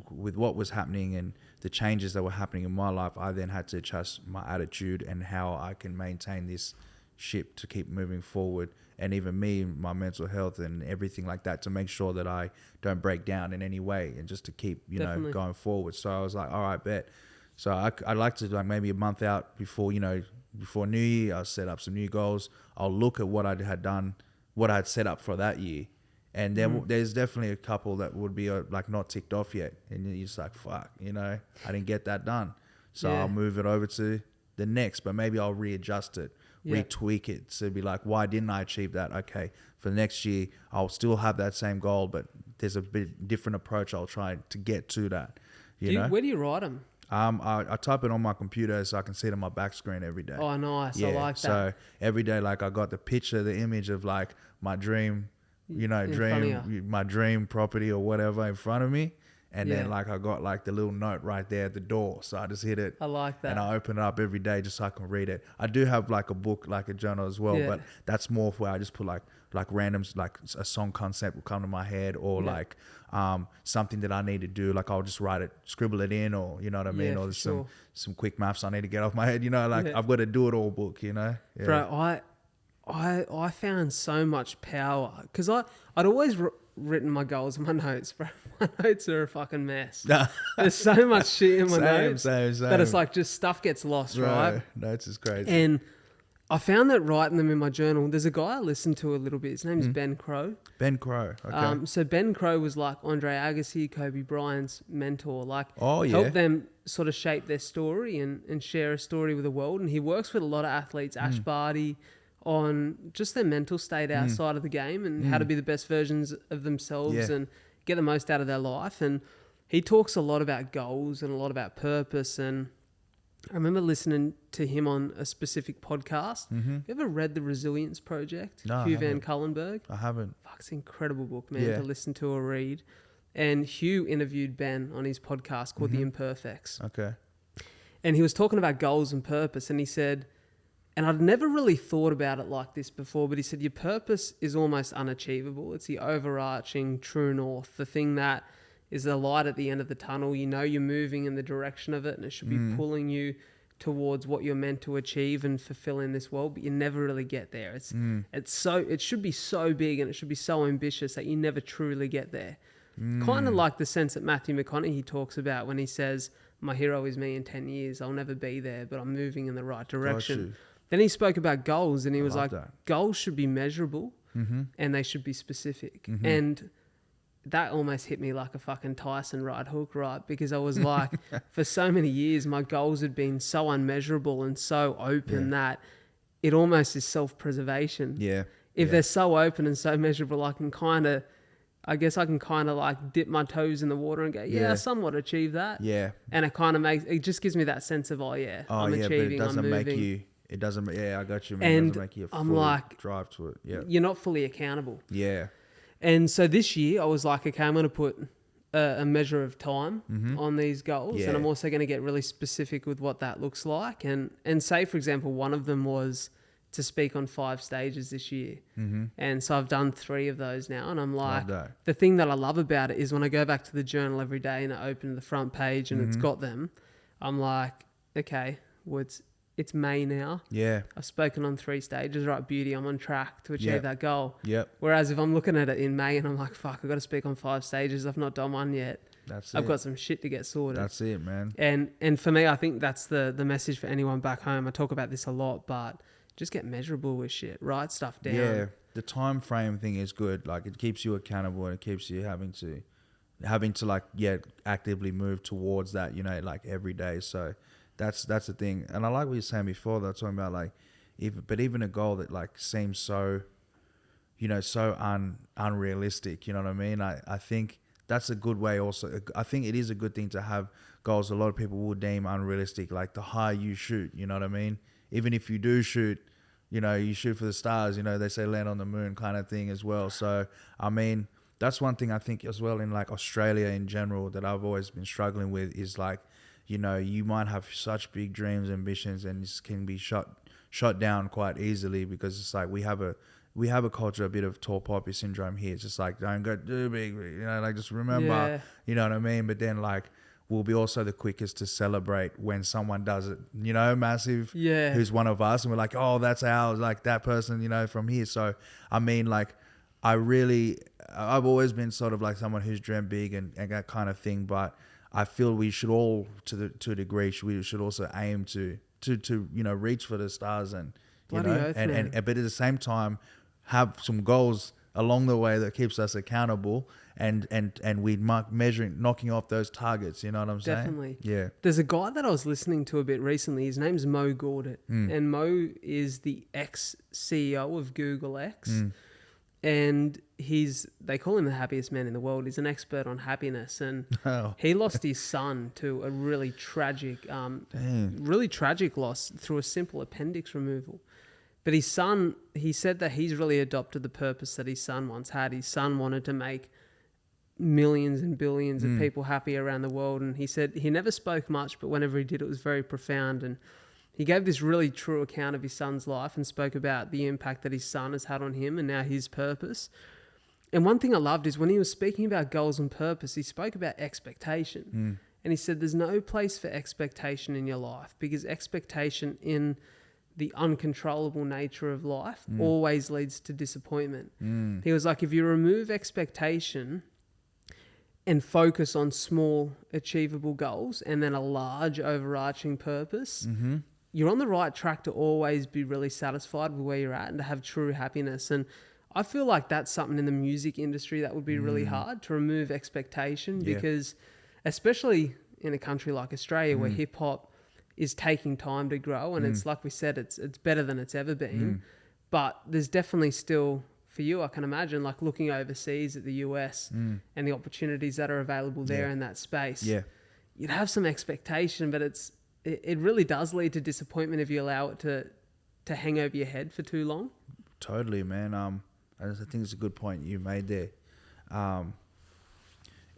with what was happening and the changes that were happening in my life, I then had to adjust my attitude and how I can maintain this ship to keep moving forward, and even me, my mental health and everything like that, to make sure that I don't break down in any way, and just to keep, know, going forward. So I was like, all right, bet. So I like to, like, maybe a month out before New Year, I'll set up some new goals. I'll look at what I had done, what I had set up for that year. And then there's definitely a couple that would be like not ticked off yet. And you're just like, fuck, I didn't get that done. So I'll move it over to the next, but maybe I'll readjust it, retweak it. So be like, why didn't I achieve that? Okay, for the next year, I'll still have that same goal, but there's a bit different approach I'll try to get to that. You know? Where do you write them? I type it on my computer so I can see it on my back screen every day. Oh, nice. Yeah. I like that. So every day, like, I got the picture, the image of like my dream, my dream property or whatever in front of me. And then, like, I got like the little note right there at the door. So I just hit it. I like that. And I open it up every day just so I can read it. I do have like a book, like a journal as well, but that's more where I just put like randoms, like a song concept will come to my head, or like something that I need to do. Like, I'll just write it, scribble it in, or, you know what I mean? Or there's some quick maths I need to get off my head, I've got a do it all book, Yeah. Bro, I found so much power because I'd always written my goals in my notes, bro. My notes are a fucking mess. There's so much shit in my notes that it's like just stuff gets lost, right? Notes is crazy. And I found that writing them in my journal, there's a guy I listened to a little bit. His name is Ben Crow. Ben Crow, okay. So Ben Crow was like Andre Agassi, Kobe Bryant's mentor. Like, helped them sort of shape their story and share a story with the world. And he works with a lot of athletes, Ash Barty, on just their mental state outside of the game and how to be the best versions of themselves and get the most out of their life. And he talks a lot about goals and a lot about purpose. And I remember listening to him on a specific podcast. You ever read The Resilience Project? No, Hugh Van Cuylenburg? I haven't. Fuck, it's an incredible book, man, to listen to or read. And Hugh interviewed Ben on his podcast called The Imperfects. Okay. And he was talking about goals and purpose. And he said, And I'd never really thought about it like this before, but he said your purpose is almost unachievable. It's the overarching true north, the thing that is the light at the end of the tunnel. You know you're moving in the direction of it, and it should be pulling you towards what you're meant to achieve and fulfill in this world, but you never really get there. It should be so big and it should be so ambitious that you never truly get there. Kind of like the sense that Matthew McConaughey talks about when he says, my hero is me in 10 years. I'll never be there, but I'm moving in the right direction. Then he spoke about goals, and he was like, goals should be measurable and they should be specific. And that almost hit me like a fucking Tyson right hook, right? Because I was like, for so many years, my goals had been so unmeasurable and so open that it almost is self-preservation. Yeah. If they're so open and so measurable, I can kind of like dip my toes in the water and go, I somewhat achieve that. Yeah. And it just gives me that sense of, I'm achieving, but it doesn't I'm moving. make you, it doesn't, I got you, man. And it doesn't make you a I'm full like, drive to it. Yeah. You're not fully accountable. Yeah. And so this year I was like, okay, I'm going to put a measure of time on these goals. And I'm also going to get really specific with what that looks like. And say, for example, one of them was to speak on 5 stages this year. And so I've done 3 of those now. And I'm like, the thing that I love about it is when I go back to the journal every day and I open the front page and it's got them, I'm like, okay, well, it's May now. Yeah. I've spoken on 3 stages, right? Beauty, I'm on track to achieve that goal. Yep. Whereas if I'm looking at it in May and I'm like, fuck, I've got to speak on 5 stages. I've not done one yet. I've got some shit to get sorted. That's it, man. And for me, I think that's the message for anyone back home. I talk about this a lot, but just get measurable with shit. Write stuff down. Yeah. The time frame thing is good. Like it keeps you accountable and it keeps you having to like, actively move towards that, like every day. So that's the thing. And I like what you were saying before, that talking about like, even a goal that like seems so, so unrealistic, you know what I mean? I think that's a good way also. I think it is a good thing to have goals a lot of people will deem unrealistic, like the higher you shoot, you know what I mean? Even if you do shoot, you shoot for the stars, they say land on the moon kind of thing as well. So, I mean, that's one thing I think as well in like Australia in general that I've always been struggling with is like, you might have such big dreams, ambitions, and this can be shut down quite easily because it's like we have a culture, a bit of tall poppy syndrome here. It's just like, don't go too big, like just remember, you know what I mean? But then like, we'll be also the quickest to celebrate when someone does it, massive, who's one of us. And we're like, oh, that's ours, like that person, from here. So, I mean, like, I've always been sort of like someone who's dreamt big and that kind of thing. But I feel we should all, to a degree, we should also aim to reach for the stars and, but at the same time, have some goals along the way that keeps us accountable and we measuring, knocking off those targets, you know what I'm saying? Definitely. Yeah. There's a guy that I was listening to a bit recently. His name's Mo Gawdat. And Mo is the ex-CEO of Google X. And they call him the happiest man in the world. He's an expert on happiness. And he lost his son to a really tragic loss through a simple appendix removal. But his son, he said that he's really adopted the purpose that his son once had. His son wanted to make millions and billions of people happy around the world. And he said he never spoke much, but whenever he did, it was very profound. And he gave this really true account of his son's life and spoke about the impact that his son has had on him and now his purpose. And one thing I loved is when he was speaking about goals and purpose, he spoke about expectation. And he said there's no place for expectation in your life because expectation in the uncontrollable nature of life always leads to disappointment. He was like, if you remove expectation and focus on small achievable goals and then a large overarching purpose, you're on the right track to always be really satisfied with where you're at and to have true happiness. And I feel like that's something in the music industry that would be really hard to remove expectation because especially in a country like Australia where hip hop is taking time to grow and it's like we said, it's better than it's ever been. But there's definitely still, for you, I can imagine, like looking overseas at the US and the opportunities that are available there in that space. You'd have some expectation, but it really does lead to disappointment if you allow it to hang over your head for too long. Totally, man. I think it's a good point you made there.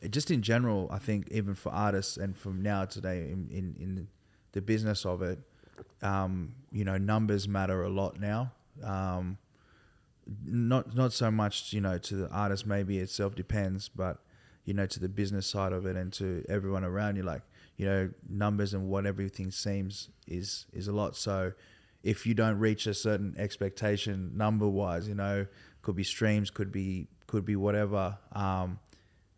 Just in general, I think even for artists and from now today in the business of it, numbers matter a lot now. Not so much, to the artist, maybe itself depends, but, to the business side of it and to everyone around you, like, numbers and what everything seems is a lot. So if you don't reach a certain expectation number wise, could be streams, could be whatever,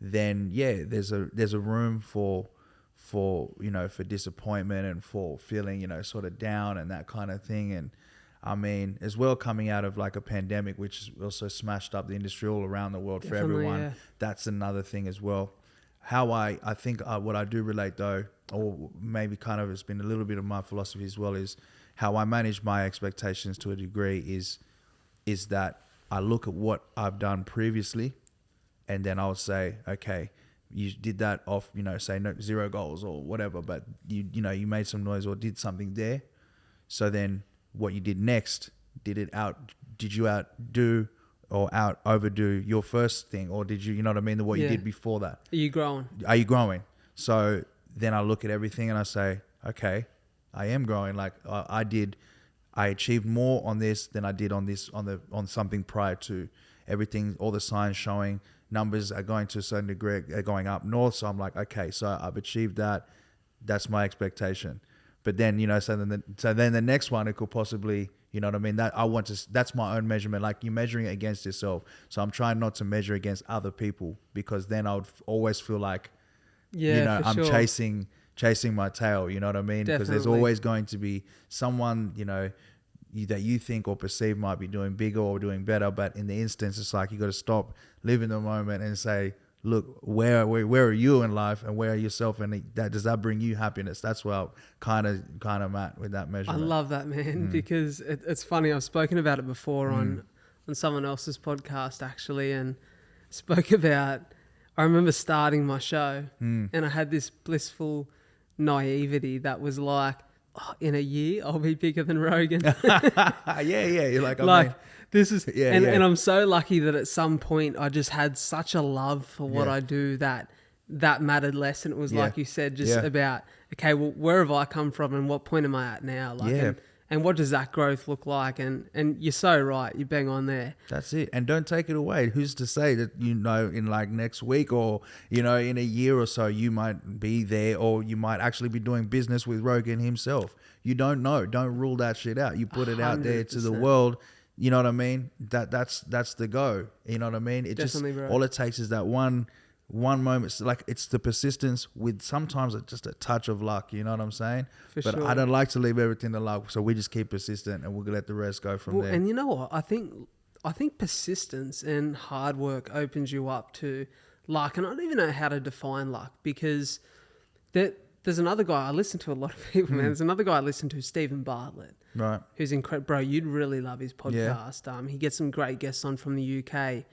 then there's a room for disappointment and for feeling, sort of down and that kind of thing. And I mean, as well, coming out of like a pandemic, which also smashed up the industry all around the world. Definitely, for everyone. Yeah. That's another thing as well. How I think what I do relate though, or maybe kind of it's been a little bit of my philosophy as well, is how I manage my expectations to a degree is that I look at what I've done previously, and then I'll say, okay, you did that off, say 0 goals or whatever, but you made some noise or did something there. So then what you did next, did you outdo or overdo your first thing, or did you know what I mean, what you did before that? Are you growing? So then I look at everything and I say, okay, I am growing. Like I achieved more on this than I did on this, on something prior to. Everything, all the signs showing numbers are going to a certain degree, are going up north. So I'm like, okay, so I've achieved that. That's my expectation. But then, so then the next one, it could possibly, you know what I mean? That's my own measurement. Like you're measuring it against yourself. So I'm trying not to measure against other people, because then I would always feel like, I'm chasing my tail, you know what I mean? Because there's always going to be someone, that you think or perceive might be doing bigger or doing better. But in the instance, it's like, you got to stop, live in the moment and say, look, where are you in life and where are yourself? And does that bring you happiness? That's where I'm kind of at with that measurement. I love that, man, because it's funny. I've spoken about it before on someone else's podcast actually, and spoke about, I remember starting my show and I had this blissful naivety that was like, in a year I'll be bigger than Rogan. You're like, this is, and I'm so lucky that at some point I just had such a love for what I do that mattered less. And it was like you said, just about, okay, well, where have I come from and what point am I at now? And what does that growth look like? And you're so right. You bang on there. That's it. And don't take it away. Who's to say that, in like next week or, in a year or so, you might be there, or you might actually be doing business with Rogan himself. You don't know. Don't rule that shit out. You put it out there to the world. You know what I mean? That's the go. You know what I mean? It definitely, just, bro. All it takes is that one moment. It's like, it's the persistence with sometimes just a touch of luck. You know what I'm saying? But I don't like to leave everything to luck. So we just keep persistent and we'll let the rest go from there. And you know what? I think persistence and hard work opens you up to luck. And I don't even know how to define luck, because there's another guy I listen to, a lot of people, man. There's another guy I listen to, Stephen Bartlett. Right. Who's incredible. Bro, you'd really love his podcast. Yeah. He gets some great guests on from the UK.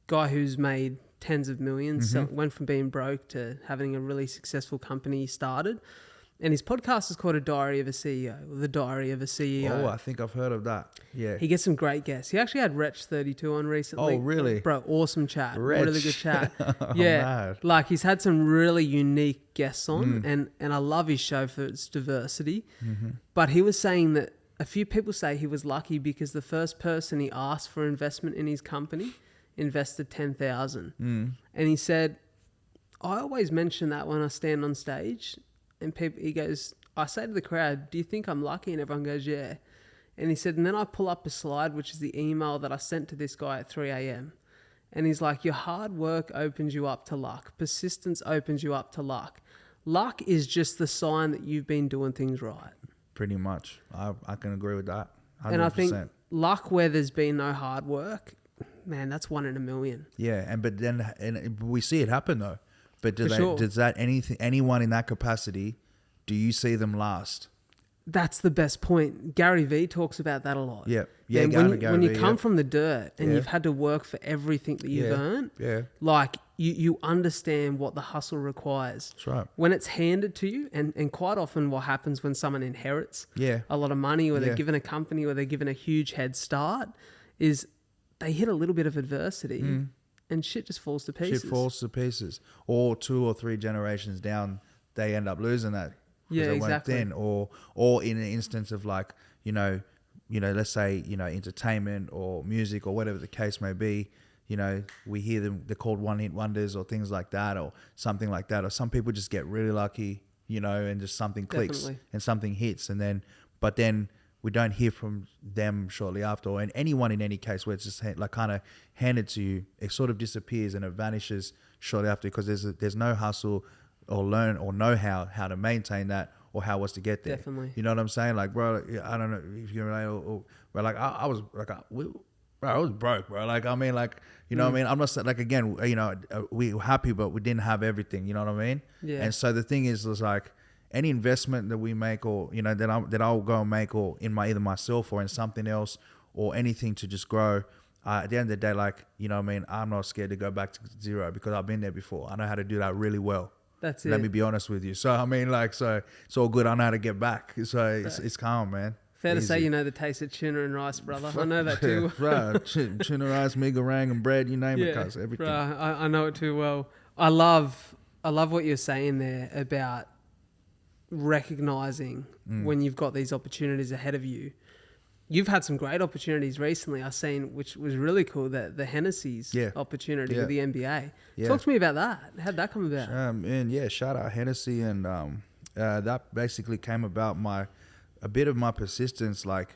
Guy who's made tens of millions, so went from being broke to having a really successful company he started. And his podcast is called A Diary of a CEO, or The Diary of a CEO. Oh, I think I've heard of that. Yeah. He gets some great guests. He actually had Wretch32 on recently. Oh, really? Bro, awesome chat. Wretch. Really good chat. Yeah. Mad. Like, he's had some really unique guests on, and I love his show for its diversity. But he was saying that a few people say he was lucky because the first person he asked for investment in his company invested 10,000. And he said, I always mention that when I stand on stage, and he goes, I say to the crowd, do you think I'm lucky? And everyone goes, yeah. And he said, and then I pull up a slide, which is the email that I sent to this guy at 3 a.m. And he's like, your hard work opens you up to luck. Persistence opens you up to luck. Luck is just the sign that you've been doing things right. Pretty much. I can agree with that. 100%. And I think luck where there's been no hard work, man, that's 1 in a million. Yeah, but then we see it happen though. But does that anyone in that capacity, do you see them last? That's the best point. Gary Vee talks about that a lot. Yeah. When you come from the dirt and you've had to work for everything that you've earned, like you understand what the hustle requires. That's right. When it's handed to you, and quite often what happens when someone inherits a lot of money, or they're given a company, or they're given a huge head start, is they hit a little bit of adversity and shit just falls to pieces. Or 2 or 3 generations down, they end up losing that Yeah, they exactly. weren't then, or in an instance of like, let's say, entertainment or music or whatever the case may be, we hear them, they're called one hit wonders or things like that or something like that. Or some people just get really lucky, and just something clicks Definitely. and something hits, but then we don't hear from them shortly after, or anyone in any case where it's just like kind of handed to you, it sort of disappears and it vanishes shortly after, because there's no hustle or learn or know how to maintain that or how was to get there. Definitely. You know what I'm saying? Like, bro, I don't know if you relate, bro, like I was like, bro, I was broke, bro. Like, I mean, like, you know what I mean? I'm not saying, like, again, we were happy, but we didn't have everything. You know what I mean? Yeah. And so the thing is like, any investment that we make, or that I'll go and make, or in either myself or in something else, or anything to just grow. At the end of the day, like, you know what I mean, I'm not scared to go back to zero because I've been there before. I know how to do that really well. That's Let it. me be honest with you. So I mean, like, so it's all good. I know how to get back. So it's calm, man. Fair to Easy. say, you know the taste of tuna and rice, brother. I know that too. Right, tuna rice, mee goreng, and bread. You name it, cuz everything. Right. I know it too well. I love what you're saying there about recognizing when you've got these opportunities ahead of you. You've had some great opportunities recently. I've seen, which was really cool, that the Hennessy's opportunity with the NBA. Yeah. Talk to me about that. How'd that come about? And yeah, shout out Hennessy, and that basically came about a bit of my persistence, like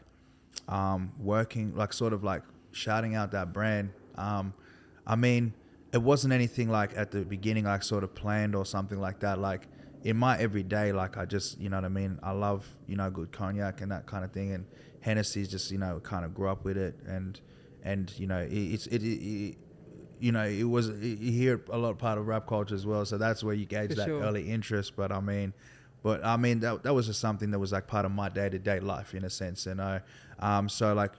working, like sort of like shouting out that brand. I mean, it wasn't anything like at the beginning, like sort of planned or something like that. Like in my everyday, like I just, you know what I mean? I love, good cognac and that kind of thing. And Hennessy's just, kind of grew up with it. And it was, you hear a lot part of rap culture as well. So that's where you gauge that early interest. But I mean, that was just something that was like part of my day-to-day life in a sense. And so like,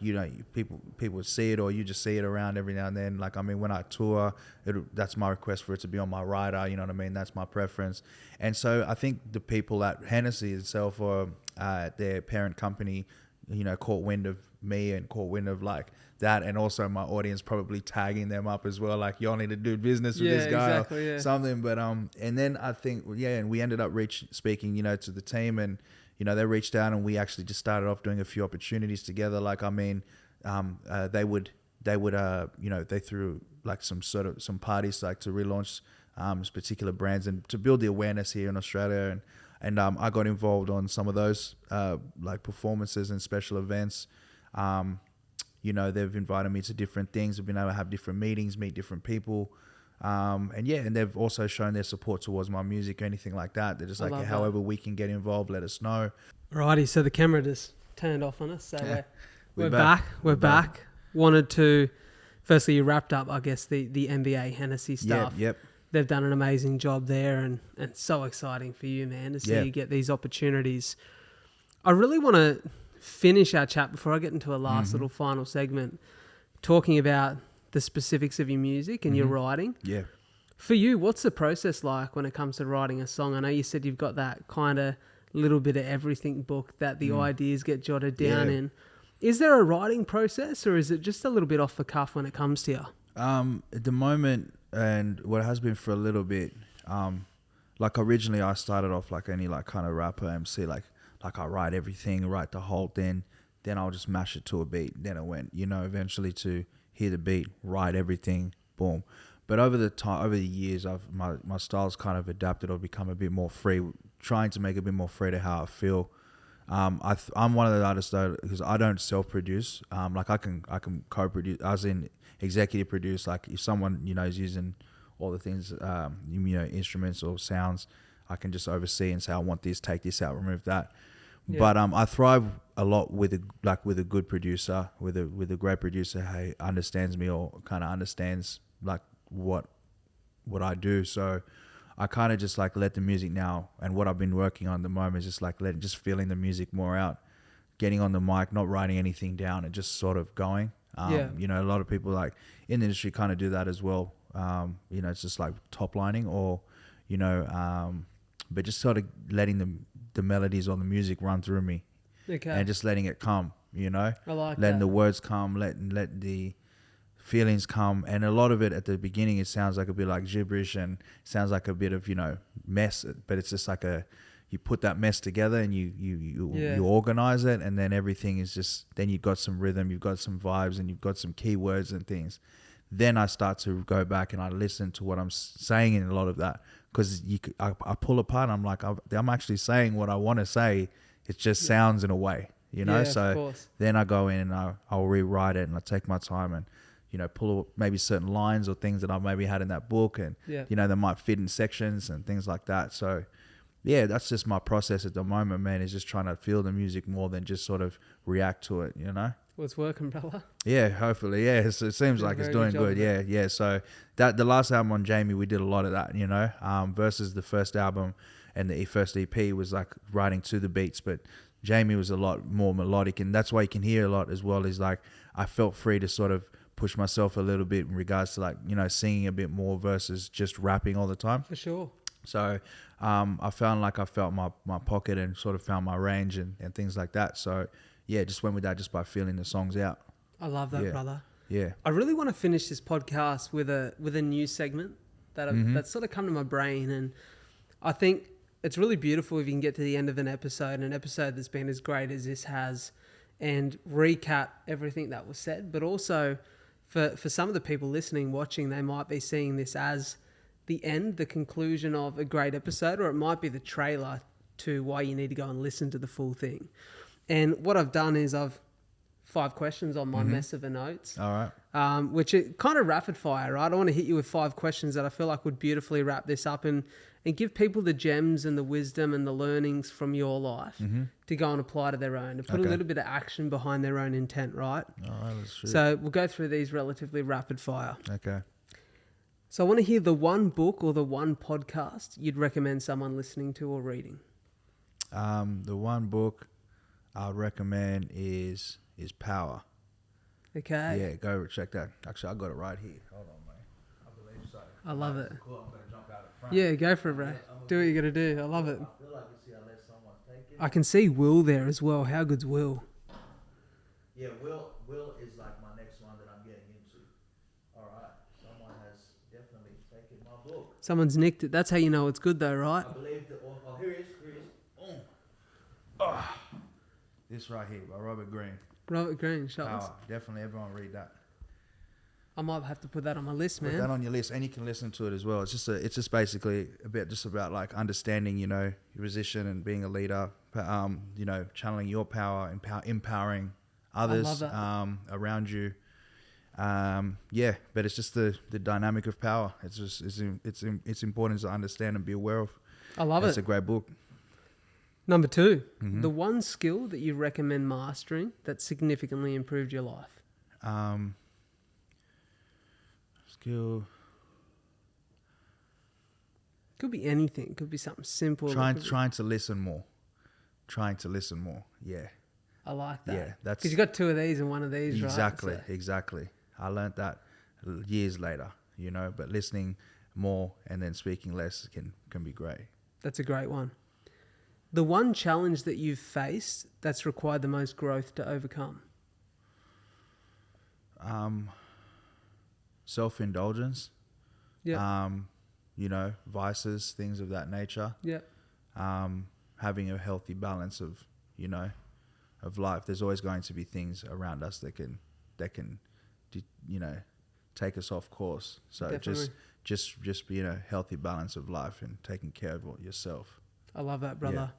people would see it, or you just see it around every now and then. Like, I mean, when I tour, that's my request for it to be on my rider. You know what I mean? That's my preference. And so I think the people at Hennessy itself, or their parent company, caught wind of me and caught wind of like that, and also my audience probably tagging them up as well, like, y'all need to do business with this guy, exactly, or something. But and then I think, and we ended up speaking to the team, and they reached out, and we actually just started off doing a few opportunities together. Like, I mean, they threw like some parties, like to relaunch particular brands and to build the awareness here in Australia. And I got involved on some of those like performances and special events. They've invited me to different things. We've been able to have different meetings, meet different people. And they've also shown their support towards my music or anything like that. They're just like, however we can get involved, let us know. Righty, so the camera just turned off on us. So we're back. We're back. Wanted to, firstly, you wrapped up, I guess, the NBA Hennessy stuff. Yep. They've done an amazing job there, and so exciting for you, man, to see you get these opportunities. I really want to finish our chat before I get into a last little final segment, talking about the specifics of your music and your writing. Yeah. For you, what's the process like when it comes to writing a song? I know you said you've got that kind of little bit of everything book that the ideas get jotted down in. Is there a writing process, or is it just a little bit off the cuff when it comes to you? At the moment, and what has been for a little bit, like originally I started off like any like kind of rapper MC, like I write everything, write the whole thing, then I'll just mash it to a beat. Then it went, eventually to hear the beat, write everything, boom. But over the years, my style's kind of adapted or become a bit more free, trying to make it a bit more free to how I feel. I'm one of the artists though, because I don't self-produce. Like I can co-produce, as in executive produce. Like if someone is using all the things, instruments or sounds, I can just oversee and say, I want this, take this out, remove that. Yeah. But I thrive a lot with a good producer, with a great producer who understands me or kind of understands like what I do. So I kind of just like let the music now, and what I've been working on at the moment is just like just feeling the music more out, getting on the mic, not writing anything down, and just sort of going. A lot of people like in the industry kind of do that as well. It's just like top lining or, but just sort of letting the melodies or the music run through me, and just letting it come. I like letting the words come, let the feelings come. And a lot of it at the beginning, it sounds like a bit like gibberish and sounds like a bit of mess, but it's just like a you put that mess together and you organize it, and then everything is just, then you've got some rhythm, you've got some vibes, and you've got some keywords and things. Then I start to go back and I listen to what I'm saying in a lot of that, because I pull apart and I'm like, I'm actually saying what I want to say. It just sounds in a way, you know. So then I go in and I'll rewrite it, and I take my time and, you know, pull maybe certain lines or things that I maybe had in that book, and you know, they might fit in sections and things like that. So yeah, that's just my process at the moment, man, is just trying to feel the music more than just sort of react to it, you know. Well, it's working, brother. Yeah, hopefully. Yeah, it seems like it's doing good. Yeah. So that the last album on Jamie, we did a lot of that, you know, versus the first album and the first EP was like writing to the beats, but Jamie was a lot more melodic, and that's why you can hear a lot as well. Is like I felt free to sort of push myself a little bit in regards to, like, you know, singing a bit more versus just rapping all the time. For sure. So I found like I felt my pocket and sort of found my range and things like that. So yeah, just went with that just by feeling the songs out. I love that, brother. Yeah. I really want to finish this podcast with a new segment that's sort of come to my brain, and I think it's really beautiful if you can get to the end of an episode that's been as great as this has, and recap everything that was said. But also for some of the people listening, watching, they might be seeing this as the end, the conclusion of a great episode, or it might be the trailer to why you need to go and listen to the full thing. And what I've done is I've 5 questions on my mess of a notes. All right. Which is kind of rapid fire, right? I want to hit you with 5 questions that I feel like would beautifully wrap this up and give people the gems and the wisdom and the learnings from your life to go and apply to their own, to put a little bit of action behind their own intent, right? All right, let's shoot. So we'll go through these relatively rapid fire. Okay. So I want to hear the one book or the one podcast you'd recommend someone listening to or reading. The one book I'd recommend is Power. Okay. Yeah, go check that. Actually, I got it right here. Hold on, mate. I believe so. I love it. Cool. I'm gonna jump out at front. Yeah, go for it, bro. Do what you got to do. I love it. I feel like you see, I let someone take it. I can see Will there as well. How good's Will? Yeah, Will is like my next one that I'm getting into. All right, someone has definitely taken my book. Someone's nicked it. That's how you know it's good, though, right? I believe that. Oh, here it is. Oh. This right here by Robert Greene. Robert Greene, shots. Power. Definitely, everyone read that. I might have to put that on my list, man. Put that on your list, and you can listen to it as well. It's just basically about like understanding, you know, your position and being a leader. You know, channeling your power, empowering others around you. Yeah, but it's just the dynamic of power. It's important to understand and be aware of. I love it. It's a great book. Number 2, the one skill that you recommend mastering that significantly improved your life. Skill. Could be anything. Could be something simple. Trying to listen more. Yeah. I like that. Yeah, that's because you got 2 of these and 1 of these, exactly, right? So. Exactly. I learned that years later, you know. But listening more and then speaking less can be great. That's a great one. The one challenge that you've faced that's required the most growth to overcome. Self-indulgence. Yeah. You know, vices, things of that nature. Yeah. Having a healthy balance of, you know, of life. There's always going to be things around us that can, you know, take us off course. So Definitely. just be in a healthy balance of life and taking care of yourself. I love that, brother. Yeah.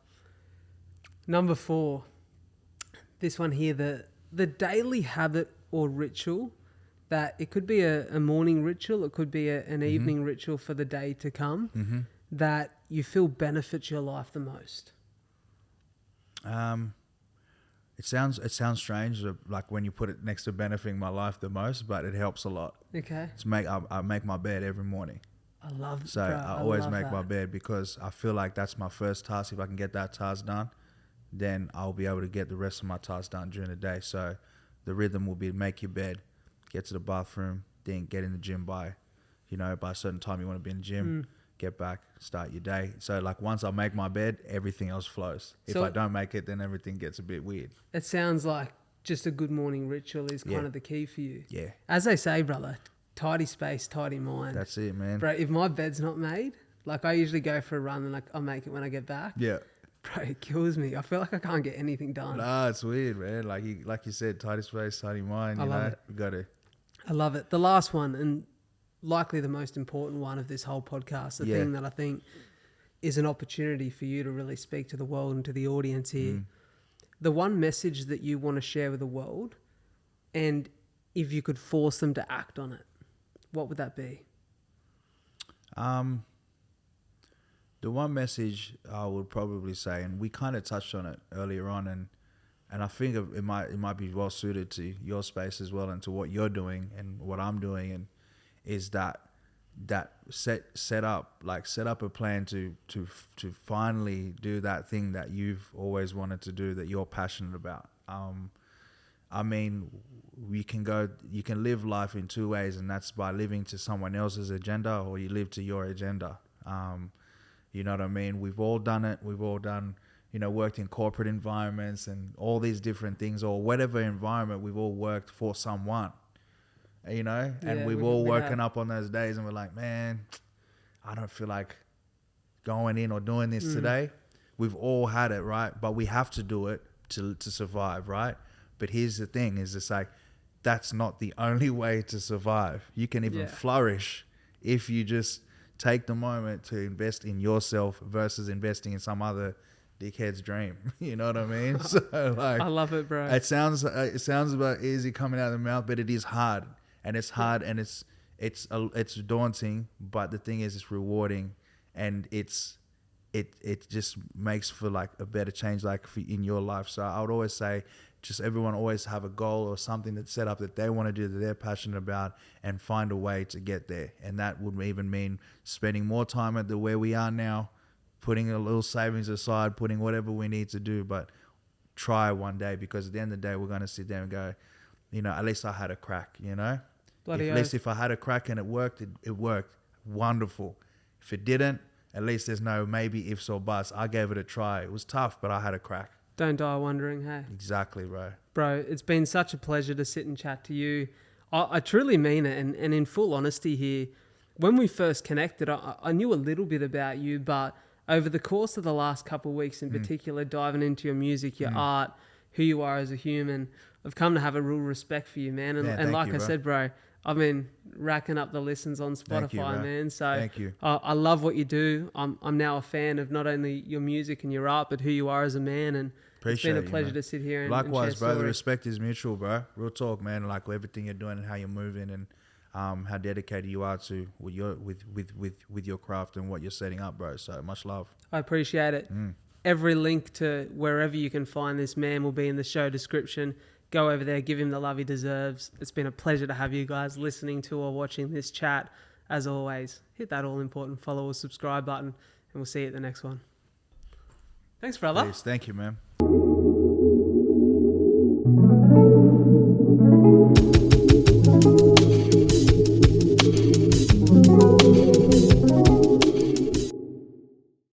Number 4, this one here, the daily habit or ritual that it could be a morning ritual, it could be an evening ritual for the day to come that you feel benefits your life the most. It sounds strange, like when you put it next to benefiting my life the most, but it helps a lot. Okay. I make my bed every morning. I love it. So I always make my bed because I feel like that's my first task. If I can get that task done, then I'll be able to get the rest of my tasks done during the day. So the rhythm will be make your bed, get to the bathroom, then get in the gym by a certain time you want to be in the gym, get back, start your day. So like once I make my bed, everything else flows. If I don't make it, then everything gets a bit weird. It sounds like just a good morning ritual is kind of the key for you. Yeah. As they say, brother, tidy space, tidy mind. That's it, man. Bro, if my bed's not made, like I usually go for a run and like I'll make it when I get back. Yeah. Bro, it kills me. I feel like I can't get anything done. Nah, it's weird, man. Like you said, tidy space, tidy mind. I love it. We got to. I love it. The last one, and likely the most important one of this whole podcast, the thing that I think is an opportunity for you to really speak to the world and to the audience here. The one message that you want to share with the world, and if you could force them to act on it, what would that be? The one message I would probably say, and we kind of touched on it earlier on, and I think it might be well suited to your space as well and to what you're doing and what I'm doing, and is that set up a plan to finally do that thing that you've always wanted to do, that you're passionate about. I mean, you can live life in two ways, and that's by living to someone else's agenda, or you live to your agenda. You know what I mean? We've all done it. We've all done, worked in corporate environments and all these different things, or whatever environment. We've all worked for someone, and we've all woken up on those days and we're like, man, I don't feel like going in or doing this today. We've all had it, right? But we have to do it to survive, right? But here's the thing, is it's like, that's not the only way to survive. You can even flourish if you just take the moment to invest in yourself versus investing in some other dickhead's dream. You know what I mean? So I love it, bro. It sounds about easy coming out of the mouth, but it is hard, and it's hard, and it's daunting. But the thing is, it's rewarding, and it just makes for like a better change, like in your life. So I would always say, just everyone always have a goal or something that's set up that they want to do, that they're passionate about, and find a way to get there. And that would even mean spending more time at where we are now, putting a little savings aside, putting whatever we need to do, but try one day, because at the end of the day, we're going to sit there and go, at least I had a crack, At least if I had a crack and it worked, it worked. Wonderful. If it didn't, at least there's no maybe ifs or buts. I gave it a try. It was tough, but I had a crack. Don't die wondering, hey? Exactly, bro. Bro, it's been such a pleasure to sit and chat to you. I truly mean it. And in full honesty here, when we first connected, I knew a little bit about you, but over the course of the last couple of weeks in particular, diving into your music, your art, who you are as a human, I've come to have a real respect for you, man. And like I said, bro, I've been racking up the listens on Spotify, man. So thank you. I love what you do. I'm now a fan of not only your music and your art, but who you are as a man. And appreciate it's been a pleasure to sit here and likewise, and bro. The stories. respect is mutual, bro. Real talk, man. Like everything you're doing and how you're moving, and how dedicated you are to with your craft and what you're setting up, bro. So much love. I appreciate it. Every link to wherever you can find this man will be in the show description. Go over there, give him the love he deserves. It's been a pleasure to have you guys listening to or watching this chat. As always, hit that all-important follow or subscribe button, and we'll see you at the next one. Thanks, brother. Please, thank you, man.